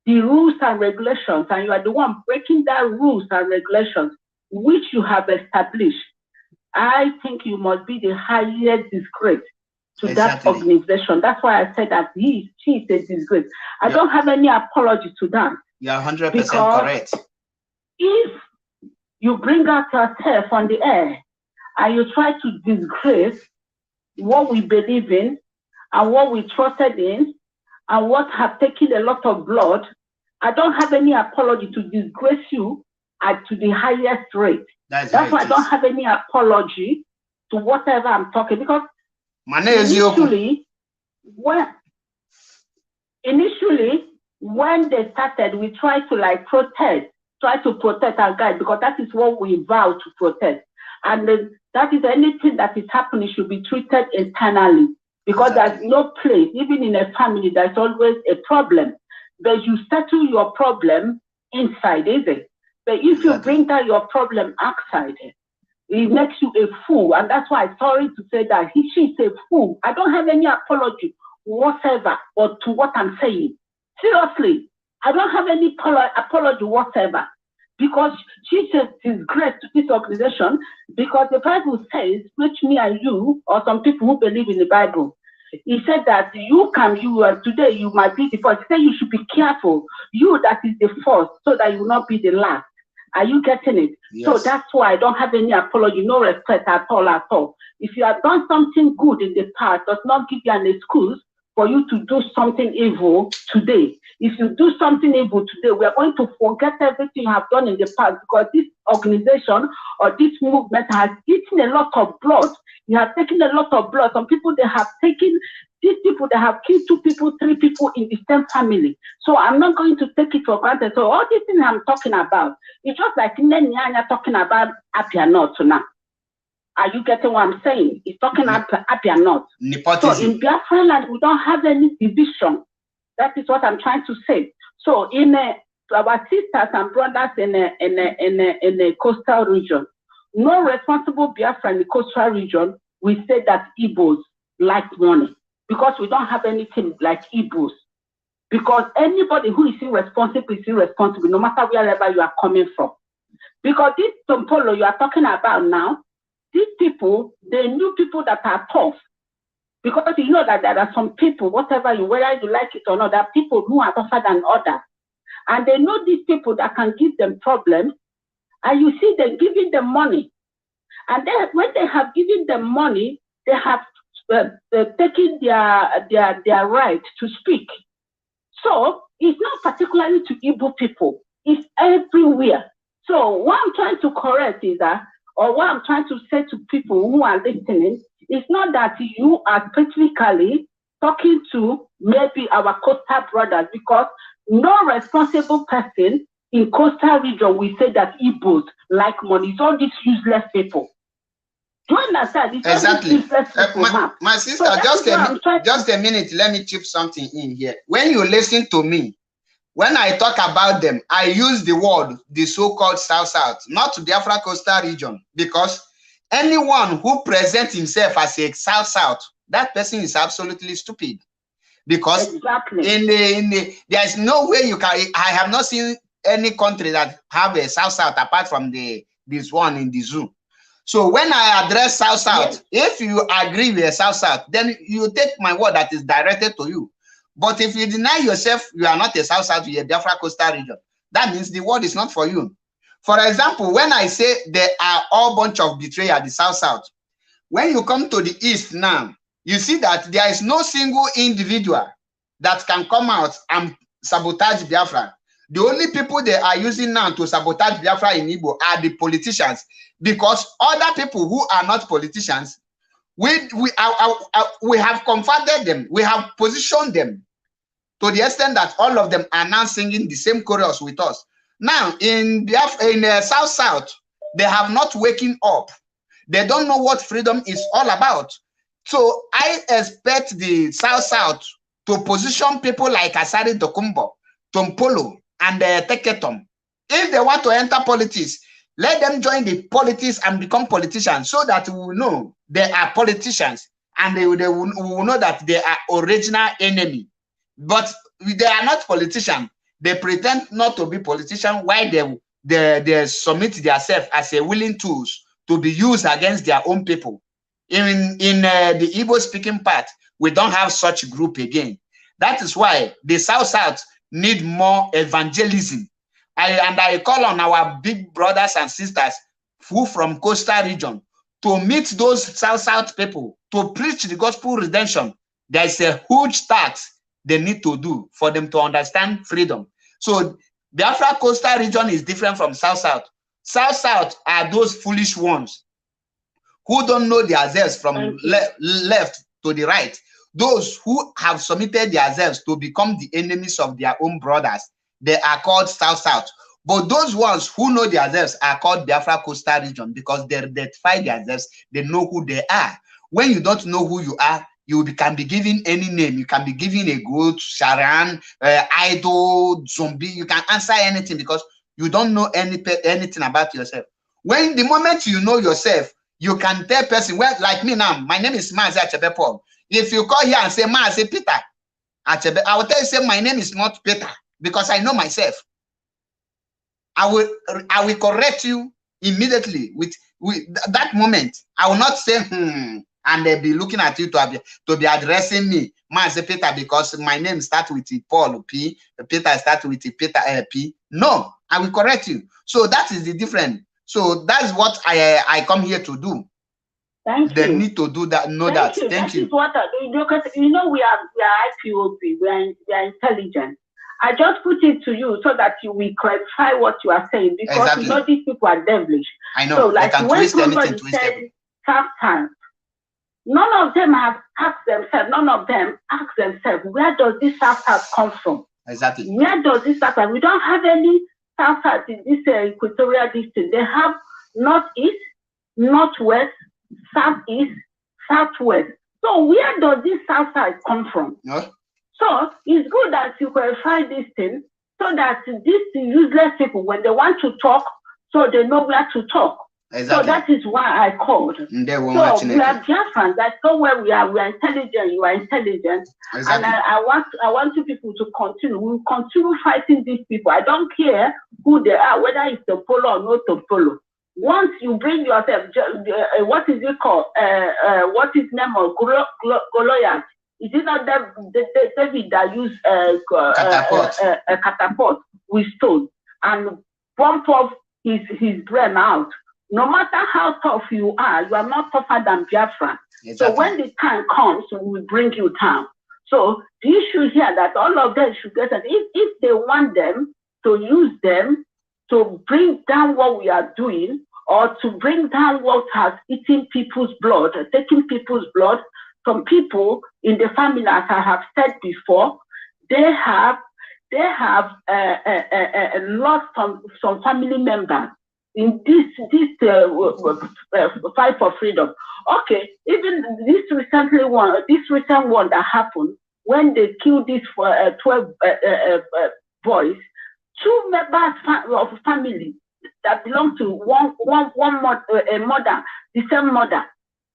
the rules and regulations, and you are the one breaking that rules and regulations, which you have established, I think you must be the highest disgrace to that organization. That's why I said that she is a disgrace. I don't have any apology to that. You're 100% correct. If you bring out yourself on the air and you try to disgrace what we believe in and what we trusted in and what have taken a lot of blood, I don't have any apology to disgrace you to the highest rate. That's why I don't have any apology to whatever I'm talking, because initially when they started, we tried to like protect our guys, because that is what we vow to protect. And that is anything that is happening should be treated internally, because there's no place, even in a family, there's always a problem. But you settle your problem inside, is it? But if you bring down your problem outside, it makes you a fool. And that's why I'm sorry to say that she's a fool. I don't have any apology whatsoever or to what I'm saying. Seriously, I don't have any apology whatsoever, because she's a disgrace to this organization, because the Bible says, which me and you, or some people who believe in the Bible, he said that today you might be the first. He said you should be careful, you that is the first, so that you will not be the last. Are you getting it? Yes. So that's why I don't have any apology, no respect at all. If you have done something good in the past, does not give you an excuse for you to do something evil today. If you do something evil today, we are going to forget everything you have done in the past, because this organization or this movement has eaten a lot of blood. You have taken a lot of blood. Some people, they have taken, these people, they have killed 2 people, 3 people in the same family. So I'm not going to take it for granted. So all these things I'm talking about, it's just like Nyanya talking about Apia North now. Are you getting what I'm saying? He's talking about Apia North. So in Biafra land, we don't have any division. That is what I'm trying to say. So in our sisters and brothers in a coastal region, no responsible Biafra in the coastal region, we say that Igbos like money, because we don't have anything like Igbos. Because anybody who is irresponsible is irresponsible, no matter wherever you are coming from. Because this tompolo you are talking about now, these people, they knew people that are tough. Because you know that there are some people, whether you like it or not, there are people who are tougher than others. And they know these people that can give them problems. And you see them giving them money. And then when they have given them money, they have taken their right to speak. So it's not particularly to Igbo people. It's everywhere. So what I'm trying to correct is that, or what I'm trying to say to people who are listening, it's not that you are specifically talking to maybe our coastal brothers, because no responsible person in coastal region will say that Igbos like money. It's all these useless people. Do you understand? It's exactly. Useless people, my sister, so just a minute. Let me chip something in here. When you listen to me, when I talk about them, I use the word, the so-called South-South, not the Biafra coastal region, because anyone who presents himself as a South-South, that person is absolutely stupid. Because exactly. there is no way you can. I have not seen any country that have a South-South apart from this one in the zoo. So when I address South-South, yes, if you agree with a South-South, then you take my word that is directed to you. But if you deny yourself, you are not a South-South, you are a Biafra coastal region. That means the word is not for you. For example, when I say there are all bunch of betrayers, the South-South, when you come to the East now, you see that there is no single individual that can come out and sabotage Biafra. The only people they are using now to sabotage Biafra in Igbo are the politicians, because other people who are not politicians, we have confronted them, we have positioned them to the extent that all of them are now singing the same chorus with us. Now in South-South, they have not waking up. They don't know what freedom is all about. So I expect the South-South to position people like Asari Dokumbo, Tompolo, and Teketom. If they want to enter politics, let them join the politics and become politicians, so that we will know they are politicians, and we will know that they are original enemy. But they are not politicians. They pretend not to be politicians while they submit themselves as a willing tools to be used against their own people. In the Igbo speaking part, we don't have such group again. That is why the South need more evangelism. I call on our big brothers and sisters who from coastal region to meet those South people to preach the gospel redemption. There is a huge task they need to do for them to understand freedom. So Biafra coastal region is different from South. South are those foolish ones who don't know themselves from left to the right. Those who have submitted themselves to become the enemies of their own brothers, they are called South. But those ones who know themselves are called Biafra coastal region because they identify themselves, they know who they are. When you don't know who you are, you can be given any name. You can be given a goat, Sharan, idol, zombie. You can answer anything because you don't know anything about yourself. When the moment you know yourself, you can tell person, well, like me now, my name is Mazi Achebe Paul. If you call here and say Mazi Peter Achebe, I will tell you, say my name is not Peter because I know myself. I will correct you immediately with that moment. I will not say and they'll be looking at you to be addressing me, Mazi Peter, because my name starts with Paul P. Peter starts with Peter P. No, I will correct you. So that is the difference. So that's what I come here to do. Thank you. They need to do that. Know that. Thank you. Is what because you know we are IPOB. We are intelligent. I just put it to you so that you will clarify what you are saying because exactly. You know these people are devilish. I know. So like they can when twist somebody anything, said South, none of them have asked themselves. None of them ask themselves, where does this South come from? Exactly. Where does this South? We don't have any South in this equatorial distance. They have northeast, northwest, southeast, southwest. So where does this South come from? No. So it's good that you clarify these things so that these useless people, when they want to talk, so they know where to talk. Exactly. So that is why I called. So we are Biafrans. That's not where we are. We are intelligent. You are intelligent. Exactly. And I want you people to continue. We will continue fighting these people. I don't care who they are, whether it's tompolo or not tompolo. Once you bring yourself, what is it called? What is the name of Goliath? Is it not David that used a catapult with stone and bump off his brain out? No matter how tough you are not tougher than Biafra. Exactly. So when the time comes, we will bring you down. So the issue here that all of them should get it. If they want them to use them to bring down what we are doing or to bring down what has eaten people's blood, taking people's blood, some people in the family, as I have said before, they have lost some family members in this fight for freedom. Okay, even this recent one that happened when they killed these 12 boys, 2 members of family that belong to one mother, the same mother.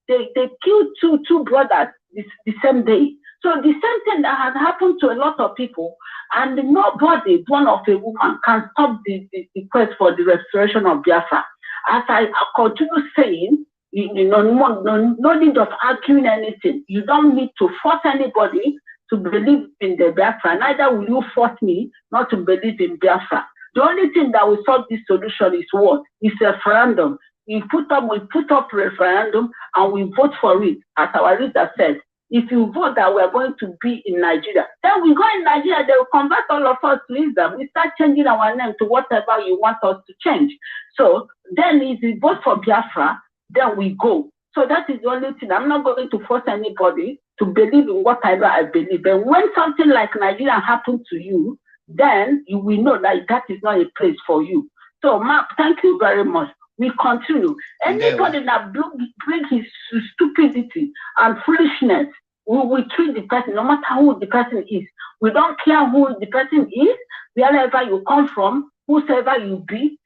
They killed two brothers the same day. So the same thing that has happened to a lot of people, and nobody, born of a woman, can stop the quest for the restoration of Biafra. As I continue saying, no need of arguing anything. You don't need to force anybody to believe in the Biafra. Neither will you force me not to believe in Biafra. The only thing that will solve this solution is what? It's a referendum. We put up referendum and we vote for it, as our leader said. If you vote that we are going to be in Nigeria, then we go in Nigeria, they will convert all of us to Islam. We start changing our name to whatever you want us to change. So then if we vote for Biafra, then we go. So that is the only thing. I'm not going to force anybody to believe in whatever I believe. And when something like Nigeria happens to you, then you will know that that is not a place for you. So Mark, thank you very much. We continue. Anybody that bring his stupidity and foolishness, we will treat the person, no matter who the person is. We don't care who the person is, wherever you come from, whosoever you be.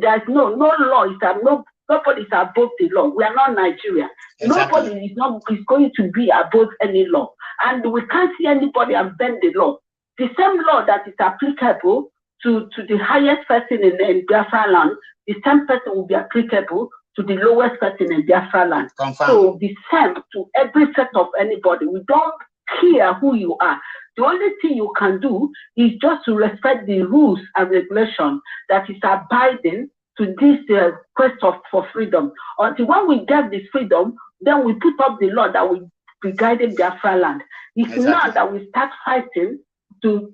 There's no law. Nobody is above the law. We are not Nigeria. Exactly. Nobody is going to be above any law. And we can't see anybody and bend the law. The same law that is applicable to the highest person in Biafra land, the same person will be applicable to the lowest person in Biafra land. Confirm. So the same to every set of anybody. We don't care who you are. The only thing you can do is just to respect the rules and regulations that is abiding to this quest for freedom. Until when we get this freedom, then we put up the law that will be guiding Biafra land. It's not that we start fighting to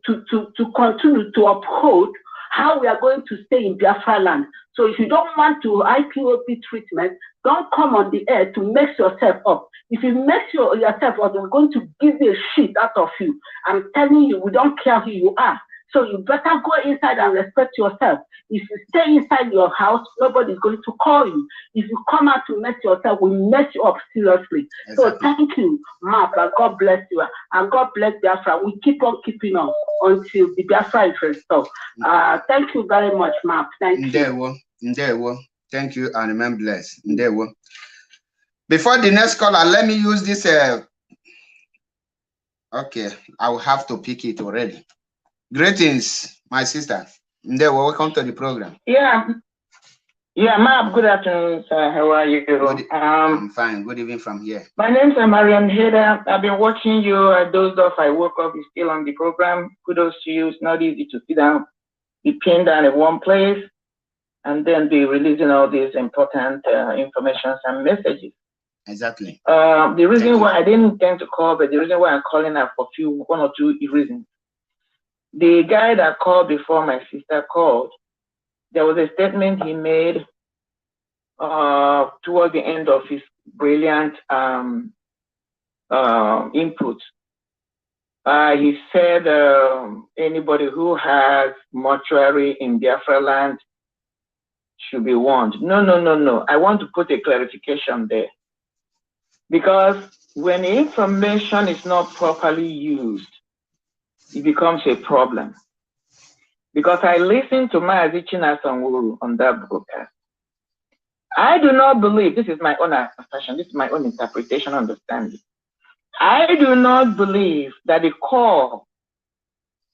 continue to uphold how we are going to stay in Biafra land. So if you don't want to IPOP treatment, don't come on the air to mix yourself up. If you mix yourself up, we're going to give you a shit out of you. I'm telling you, we don't care who you are. So you better go inside and respect yourself. If you stay inside your house, nobody's going to call you. If you come out to mess yourself, we mess you up seriously. So thank you, Map, and God bless you. And God bless Biafra. We keep on keeping on until the Biafra is restored. Thank you very much, Map. Thank you. Thank you and remain blessed. Before the next caller, let me use this. Okay, I will have to pick it already. Greetings, my sister. Welcome to the program. Yeah, ma'am. Good afternoon, sir. How are you? I'm fine. Good evening from here. My name is Mariam Heda. I've been watching you. I dozed off. I woke up. You're still on the program. Kudos to you. It's not easy to sit down, be pinned down in one place, and then be releasing all these important information and messages. Exactly. The reason why I didn't intend to call, but the reason why I'm calling out for one or two reasons. The guy that called before my sister called, there was a statement he made toward the end of his brilliant input. He said anybody who has mortuary in Biafra land should be warned. No. I want to put a clarification there. Because when information is not properly used, it becomes a problem. Because I listened to Maazi Chinasanguru on that broadcast. I do not believe, this is my own assertion, this is my own interpretation, understanding. I do not believe that the call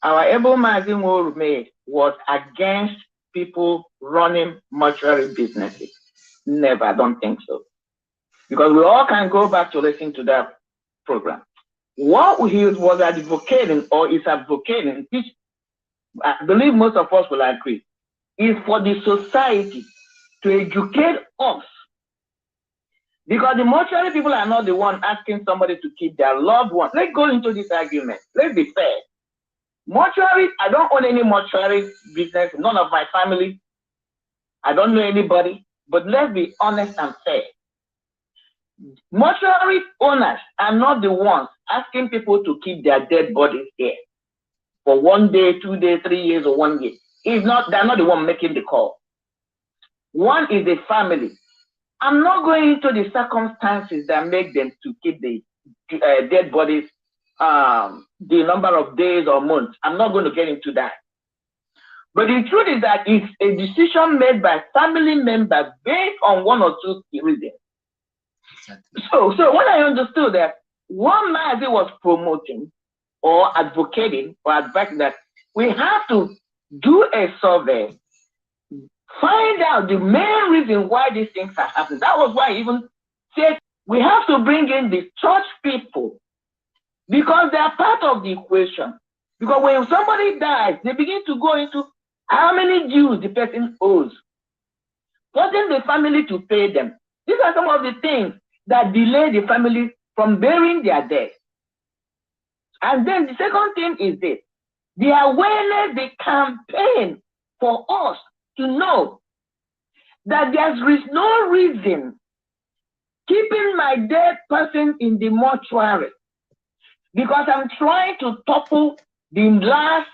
our able Maazi Nwuru made was against people running mortuary businesses. Never, I don't think so. Because we all can go back to listen to that program. What he was advocating or is advocating, which I believe most of us will agree, is for the society to educate us. Because the mortuary people are not the one asking somebody to keep their loved one. Let's go into this argument. Let's be fair. Mortuary, I don't own any mortuary business, none of my family. I don't know anybody, but let's be honest and fair. Mortuary owners are not the ones asking people to keep their dead bodies there for 1 day, 2 days, 3 years, or 1 year. They're not the one making the call. One is the family. I'm not going into the circumstances that make them to keep the dead bodies the number of days or months. I'm not going to get into that. But the truth is that it's a decision made by family members based on 1 or 2 reasons. So when I understood that what Maazi was promoting or advocating or advising that we have to do a survey, find out the main reason why these things are happening. That was why I even said we have to bring in the church people because they are part of the equation. Because when somebody dies, they begin to go into how many dues the person owes, forcing the family to pay them. These are some of the things that delay the family from burying their dead. And then the second thing is this, the awareness, the campaign for us to know that there is no reason keeping my dead person in the mortuary because I'm trying to topple the last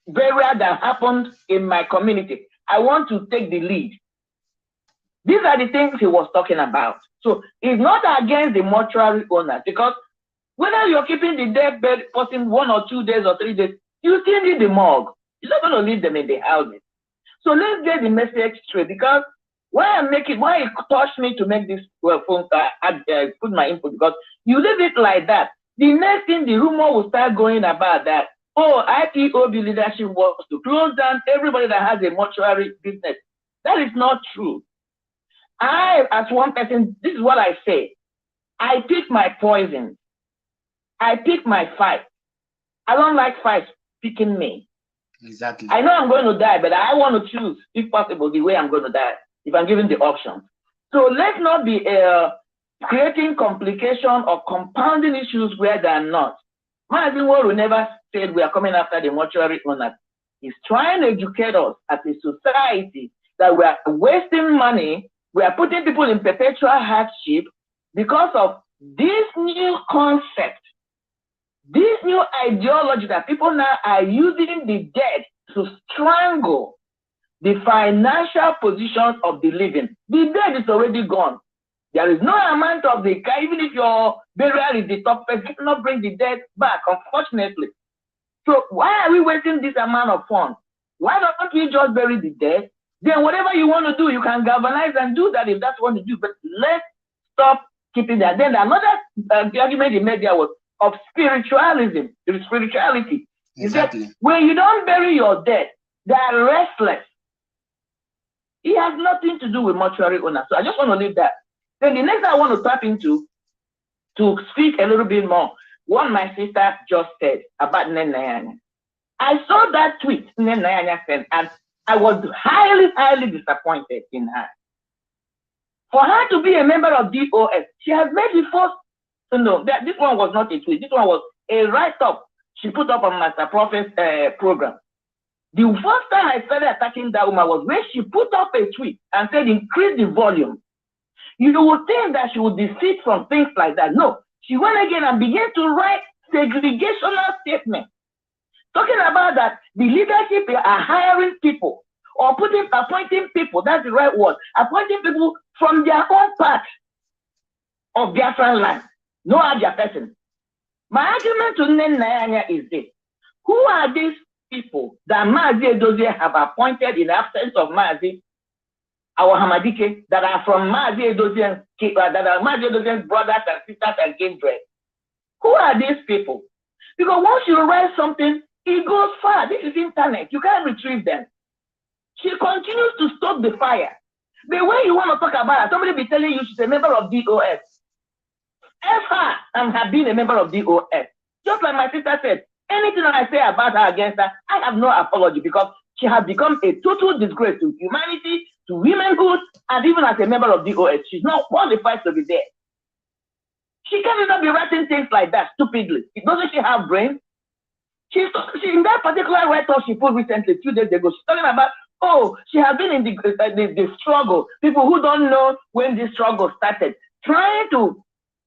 burial that happened in my community. I want to take the lead. These are the things he was talking about. So it's not against the mortuary owners because whether you're keeping the dead bed person 1 or 2 days or 3 days, you still need the morgue. You're not going to leave them in the houses. So let's get the message straight because why it touched me to make this phone put my input because you leave it like that. The next thing, the rumor will start going about that, oh, IPOB leadership wants to close down everybody that has a mortuary business. That is not true. I, as one person, this is what I say. I pick my poison. I pick my fight. I don't like fights picking me. Exactly. I know I'm going to die, but I want to choose, if possible, the way I'm going to die, if I'm given the option. So let's not be creating complication or compounding issues where they are not. Martin Wall never said we are coming after the mortuary owners. He's trying to educate us as a society that we are wasting money, we are putting people in perpetual hardship because of this new concept, this new ideology that people now are using the dead to strangle the financial position of the living. The dead is already gone. There is no amount of the car, even if your burial is the top, you cannot bring the dead back, unfortunately. So why are we wasting this amount of funds? Why don't we just bury the dead? Then whatever you want to do, you can galvanize and do that if that's what you do. But let's stop keeping that. Then another argument in media was of spiritualism, spirituality. Exactly. That when you don't bury your dead, they are restless. It has nothing to do with mortuary owners. So I just want to leave that. Then the next I want to tap into, to speak a little bit more, what my sister just said about Nenayanya. I saw that tweet Nenayanya sent, and I was highly, highly disappointed in her. For her to be a member of DOS, she has made the first, no, this one was not a tweet, this one was a write-up she put up on Master Prophet's program. The first time I started attacking that woman was when she put up a tweet and said, increase the volume. You would think that she would defeat from things like that. No, she went again and began to write segregational statements, talking about that the leadership are hiring people or appointing people, that's the right word, appointing people from their own part of Biafra land, no other person. My argument to Nenayanya is this: who are these people that Mazi Edozie have appointed in the absence of Mazi, our Hamadike, that are from Mazi Edozie's, that are Mazi Edozie's brothers and sisters and kindred? Who are these people? Because once you write something, it goes far. This is internet. You can't retrieve them. She continues to stoke the fire. The way you want to talk about her, somebody be telling you she's a member of DOS. F her and have been a member of DOS. Just like my sister said, anything that I say about her against her, I have no apology, because she has become a total disgrace to humanity, to womanhood, and even as a member of DOS. She's not qualified to be there. She cannot be writing things like that stupidly. Doesn't she have brains? She in that particular write-up she put recently, 2 days ago, she's talking about, oh, she has been in the struggle. People who don't know when this struggle started, trying to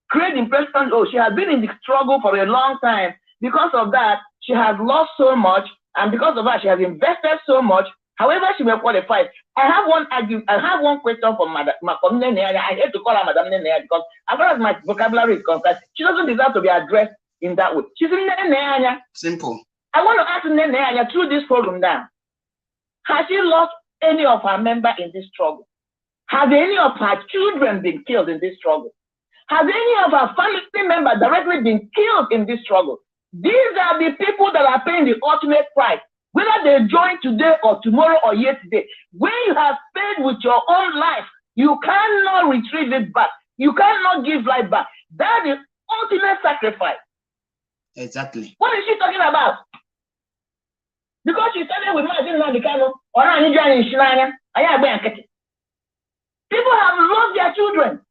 create the impression, oh, she has been in the struggle for a long time. Because of that, she has lost so much, and because of that, she has invested so much. However, she may qualify. I have one question for Madam Nenayanya. I hate to call her Madam Nenayanya because, as far as my vocabulary is concerned, she doesn't deserve to be addressed in that way. She's in Nenayanya. Simple. I want to ask Nenayanya through this forum now: has she lost any of her members in this struggle? Has any of her children been killed in this struggle? Has any of her family members directly been killed in this struggle? These are the people that are paying the ultimate price, whether they join today or tomorrow or yesterday. When you have paid with your own life, you cannot retrieve it back. You cannot give life back. That is ultimate sacrifice. Exactly. What is she talking about? Because she started with Martin Nadikano or Anija in Shinanya. People have lost their children.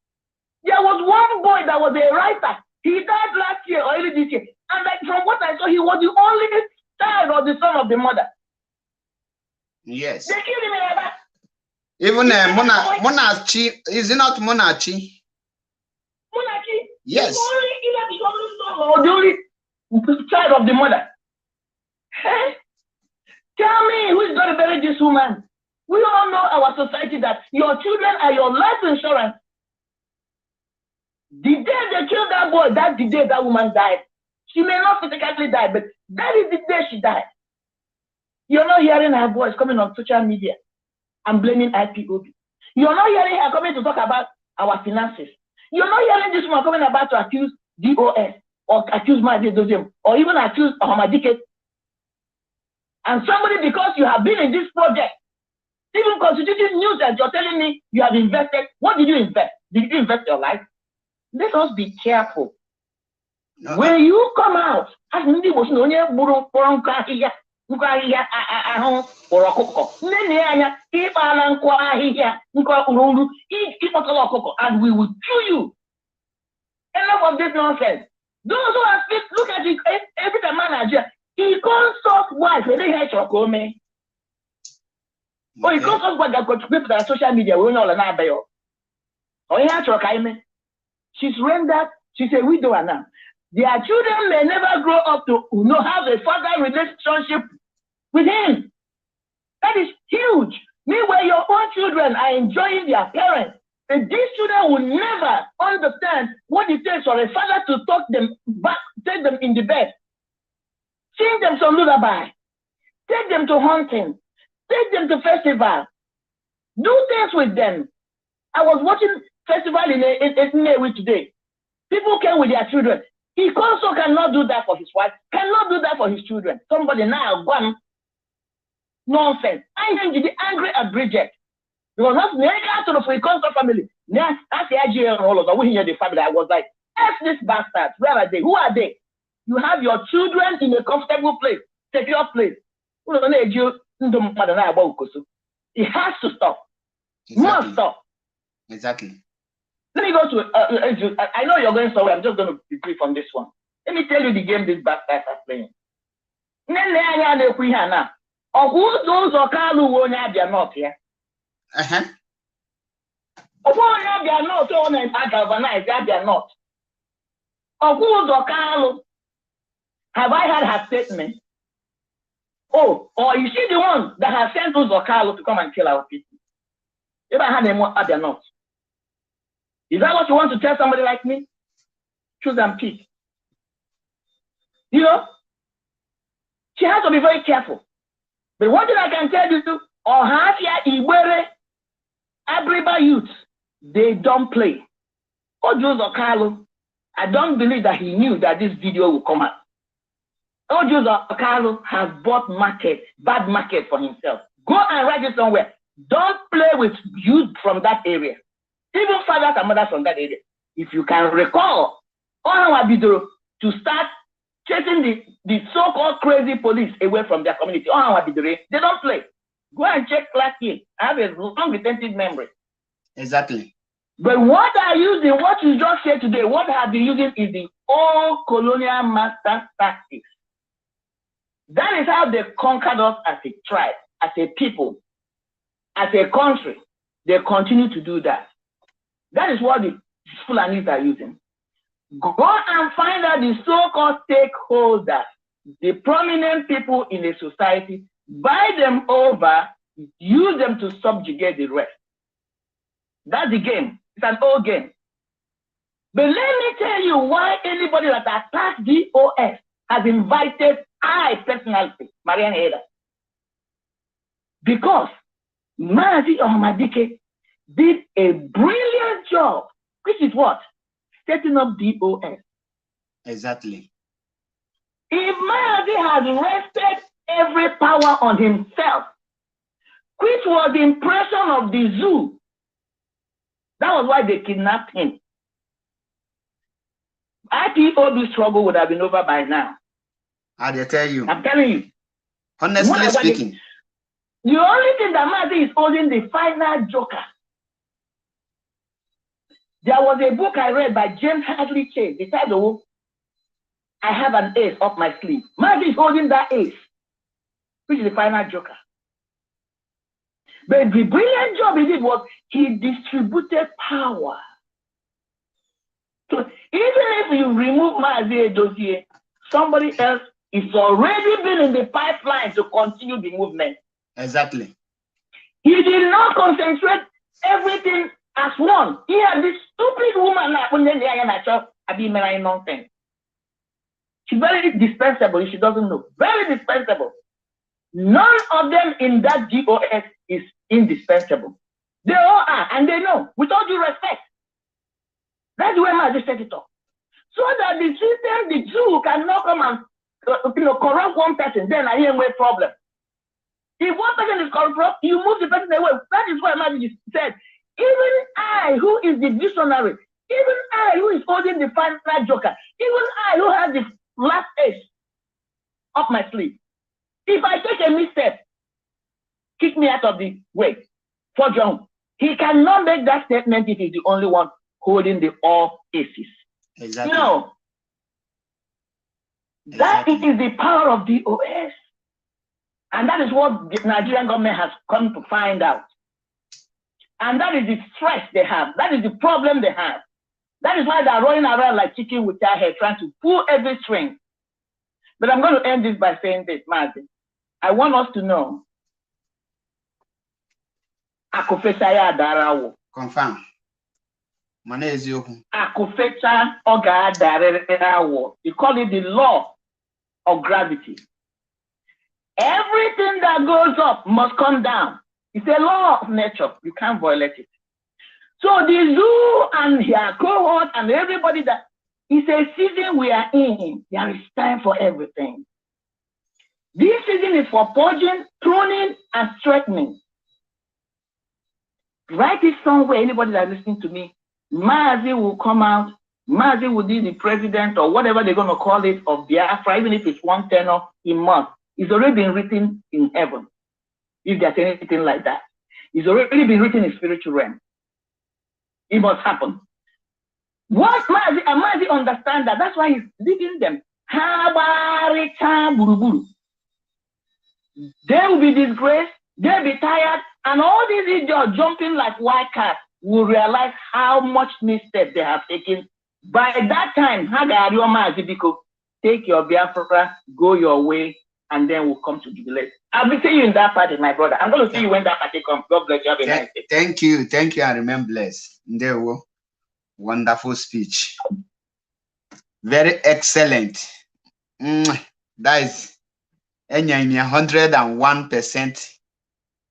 There was one boy that was a writer. He died last year or early this year. And like, from what I saw, he was the only child or the son of the mother. Yes. They killed him in that. Even Monachi, is it not Monachi? Monachi? Yes. The only son or the only child of the mother. Hey? Tell me who is going to bury this woman? We all know our society that your children are your life insurance. The day they killed that boy, that's the day that woman died. She may not physically die, but that is the day she died. You're not hearing her voice coming on social media and blaming IPOB. You're not hearing her coming to talk about our finances. You're not hearing this woman coming about to accuse DOS or accuse Mazi Doziem or even accuse Hamadike And somebody, because you have been in this project, even constituting nuisance, you're telling me you have invested. What did you invest? Did you invest your life? Let us be careful. No, When you come out, as ndị Igbo si na onye gburu mkpọrọ nkụ ahịhịa ahụ kpọrọ ọkụkọ. Nne na anya ịkpala nkụ ahịhịa nkụ ururu ịkpọtala ọkụkọ, and we will chew you. Enough of this nonsense. Those who are fit, look at it. Every time manager, he calls us wife. They hate your comment. Or he calls us wife that contribute to the social media. We know na abayo. Or he has your kind. She's rendered. She's a widower now. Their children may never grow up to have a father relationship with him. That is huge. Meanwhile, your own children are enjoying their parents. And these children will never understand what it takes for a father to talk them back, take them in the bed, sing them some lullaby, take them to hunting, take them to festival, do things with them. I was watching festival in Newi today. People came with their children. He also cannot do that for his wife, cannot do that for his children. Somebody now gone nonsense. I'm going to be angry at Bridget. Because not to the free constant family. That's the idea of all of us. We hear the family. I was like, F this bastard. Where are they? Who are they? You have your children in a comfortable place, secure place. It has to stop. exactly. Must stop. Exactly. Let me go to, I know you're going somewhere. I'm just going to be brief on this one. Let me tell you the game these bastards are playing. Not here. Uh-huh. They are not all galvanized, they are not. Have I had her statement? Oh, or you see the one that has sent Uzor Kalu to come and kill our people. If I had them, they are not. Is that what you want to tell somebody like me? Choose and pick. You know, she has to be very careful. But one thing I can tell you, or Hafia Iwere, Abriba youth, they don't play. Uzor Kalu, I don't believe that he knew that this video would come out. Uzor Kalu has bought bad market for himself. Go and write it somewhere. Don't play with youth from that area. Even fathers and mothers from that area. If you can recall, to start chasing the so-called crazy police away from their community, they don't play. Go and check class A. I have a long retentive memory. Exactly. But what I use in what you just said today, what I have been using is the old colonial master tactics. That is how they conquered us as a tribe, as a people, as a country. They continue to do that. That is what the Fulanis are using. Go and find out the so-called stakeholders, the prominent people in the society, buy them over, use them to subjugate the rest. That's the game. It's an old game. But let me tell you why anybody that attacks DOS has invited I personally, Marian Eda. Because Mazi Ohmadike did a brilliant job, which is what? Setting up DOS. Exactly. If Mazi has rested every power on himself, which was the impression of the zoo, that was why they kidnapped him. IPOB struggle would have been over by now. I tell you. I'm telling you. Honestly speaking. The only thing that Mazi is holding the final joker. There was a book I read by James Hadley Chase. The title, I Have an Ace Up My Sleeve. Mazi is holding that ace, which is the final joker. But the brilliant job he did was he distributed power. So even if you remove Mazi Edozie, somebody else is already been in the pipeline to continue the movement. Exactly. He did not concentrate everything as one. He had this stupid woman nonsense. She's very dispensable if she doesn't know. Very dispensable. None of them in that GOS is indispensable. They all are, and they know, with all due respect. That's where Mazi set it up. So that the system, the Jew cannot come and corrupt one person, then I hear no problem. If one person is corrupt, you move the person away. That is why Imagine said, even I, who is the dictionary, even I, who is holding the final joker, even I, who has the last ace up my sleeve, if I take a misstep, kick me out of the way. For John, he cannot make that statement if he's the only one holding the all aces. Exactly. No. That is the power of DOS. And that is what the Nigerian government has come to find out. And that is the stress they have. That is the problem they have. That is why they're running around like chicken with their head, trying to pull every string. But I'm going to end this by saying this, Martin. I want us to know. Akufesaya Darawo. Confirm. Akufecha Oga Darawo. You call it the law of gravity. Everything that goes up must come down. It's a law of nature. You can't violate it. So the zoo and their cohort and everybody that it's a season we are in. There is time for everything. This season is for purging, pruning, and straightening. Write it somewhere, anybody that's listening to me. Mazi will come out. Mazi will be the president or whatever they're going to call it of Biafra, even if it's one tenor, he must. It's already been written in heaven. If there's anything like that. It's already been written in spiritual realm. It must happen. Once Mazi understand that, that's why he's leading them. They will be disgraced, they'll be tired, and all these idiots jumping like white cats will realize how much misstep they have taken. By that time, take your Biafra, go your way, and then we'll come to jubilate. I'll be seeing you in that party, my brother. I'm going to see you when that party comes. God bless you. Have a nice day. Thank you. Thank you. I remain blessed. Wonderful speech. Very excellent. That is 101%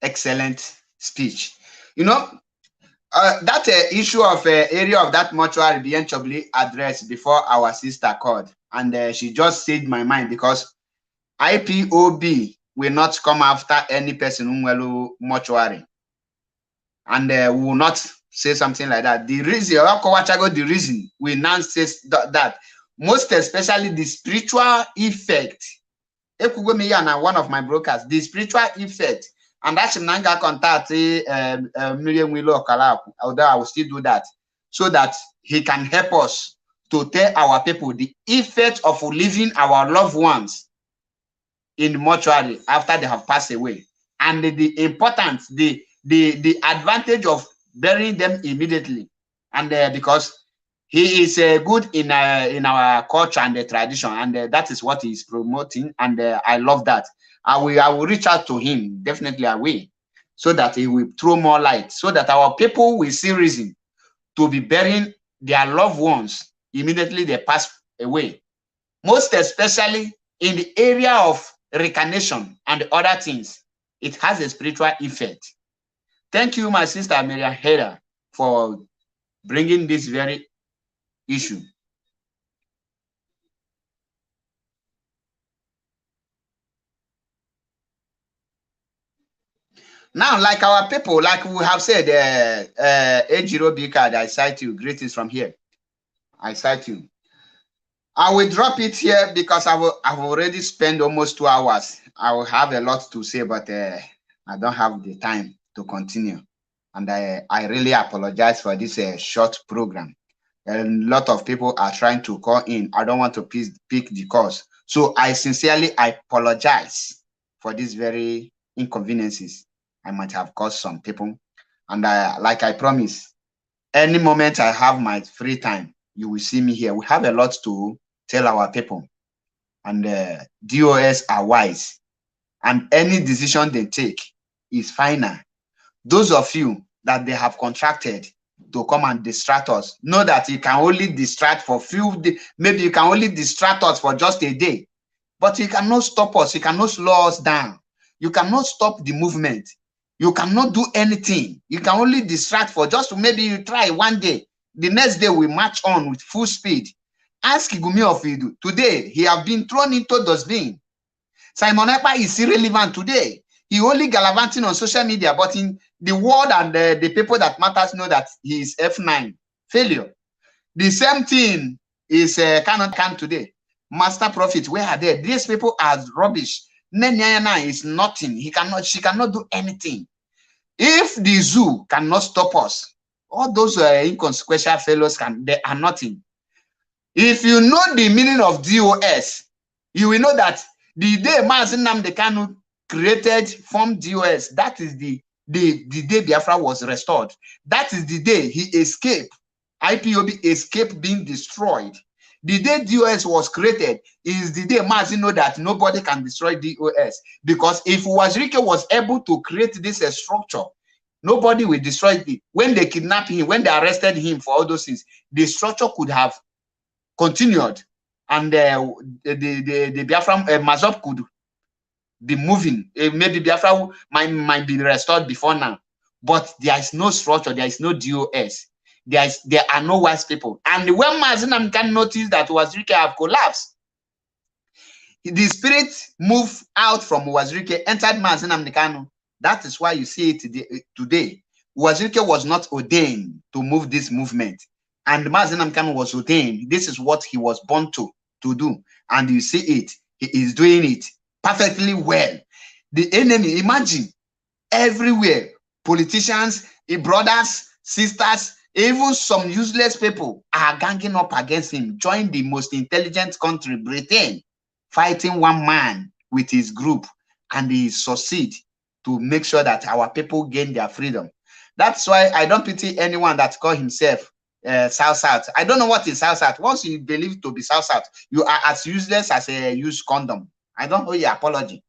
excellent speech. You know, that issue of area of that mortuary being addressed before our sister called. And she just said my mind because IPOB will not come after any person who will mortuary. And we will not say something like that. The reason we now say that most especially the spiritual effect. One of my brokers, the spiritual effect, and that's Nanga contact Miriam Willow Kalap, although I will still do that, so that he can help us to tell our people the effect of leaving our loved ones in the mortuary after they have passed away, and the importance, the advantage of burying them immediately, and because he is good in our culture and the tradition, and that is what he is promoting, and I love that. I will reach out to him, definitely I will, so that he will throw more light, so that our people will see reason to be burying their loved ones immediately they pass away, most especially in the area of reincarnation and other things. It has a spiritual effect. Thank you, my sister Miriam Heda, for bringing this very issue. Now, like our people, like we have said, Ejiro Bikad, I cite you. Greetings from here. I cite you. I will drop it here because I've already spent almost 2 hours. I will have a lot to say, but I don't have the time to continue. And I really apologize for this short program. A lot of people are trying to call in. I don't want to pick the calls. So I sincerely apologize for these very inconveniences I might have caused some people. And like I promised, any moment I have my free time, you will see me here. We have a lot to tell our people. And DOS are wise. And any decision they take is final. Those of you that they have contracted to come and distract us, know that you can only distract for few days. Maybe you can only distract us for just a day. But you cannot stop us. You cannot slow us down. You cannot stop the movement. You cannot do anything. You can only distract for just maybe you try one day. The next day we march on with full speed. Ask Igumi of Idu. Today, he have been thrown into dustbin. Simon Ekpa is irrelevant today. He only gallivanting on social media, but in the world and the people that matters know that he is F9 failure. The same thing is cannot come today. Master Prophet, where are they? These people are rubbish. Nenyana is nothing. She cannot do anything. If the zoo cannot stop us, all those inconsequential fellows they are nothing. If you know the meaning of DOS, you will know that the day Mazi Nnamdi Kanu formed DOS, that is the day Biafra was restored. That is the day he escaped. IPOB escaped being destroyed. The day DOS was created is the day Mazi know that nobody can destroy DOS. Because if Wazirike was able to create this structure, nobody will destroy it. When they kidnapped him, when they arrested him for all those things, the structure could have continued, and the Biafra Mazop could be moving. Maybe Biafra might be restored before now, but there is no structure, there is no DOS. There are no wise people. And when Mazi Nnamdi Kanu noticed that Wazirike have collapsed, the spirit moved out from Wazirike, entered Mazi Nnamdi Kanu. That is why you see it today. Wazirike was not ordained to move this movement, and Mazi Nnamdi Kanu was ordained. This is what he was born to do, and you see it. He is doing it perfectly well. The enemy, imagine, everywhere, politicians, brothers, sisters, even some useless people are ganging up against him. Join the most intelligent country, Britain, fighting one man with his group, and he succeed to make sure that our people gain their freedom. That's why I don't pity anyone that call himself South. I don't know what is South. Once you believe to be South, you are as useless as a used condom. I don't owe you apology.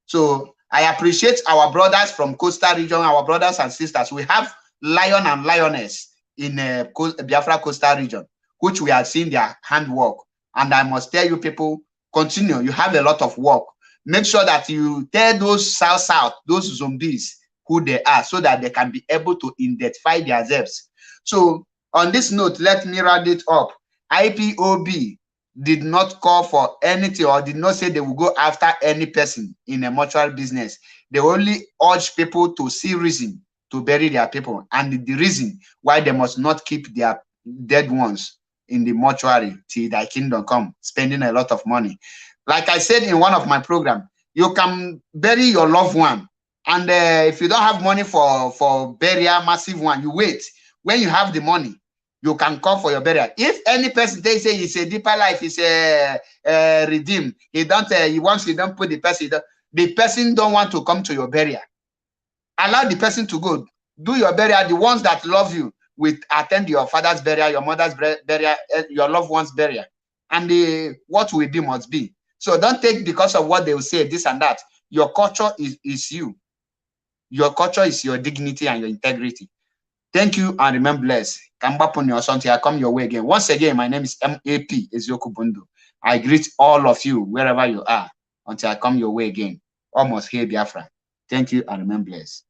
So I appreciate our brothers from coastal region, our brothers and sisters. We have lion and lioness in Biafra coastal region, which we are seeing their handwork. And I must tell you, people, continue. You have a lot of work. Make sure that you tell those South, those zombies, who they are, so that they can be able to identify themselves. So on this note, let me round it up. IPOB did not call for anything or did not say they will go after any person in a mortuary business. They only urge people to see reason to bury their people, and the reason why they must not keep their dead ones in the mortuary till thy kingdom come, spending a lot of money. Like I said in one of my programs, you can bury your loved one, and if you don't have money for burial, massive one, you wait. When you have the money, you can come for your burial. If any person they say it's a deeper life, it's a redeem, he wants you don't put the person don't want to come to your burial. Allow the person to go. Do your burial. The ones that love you will attend your father's burial, your mother's burial, your loved one's burial. And what will be must be. So don't take because of what they will say, this and that. Your culture is you. Your culture is your dignity and your integrity. Thank you and remain blessed. Until I come your way again. Once again, my name is MAP Ezioku Bundu. I greet all of you wherever you are until I come your way again. Almost here, Biafra. Thank you and remain blessed.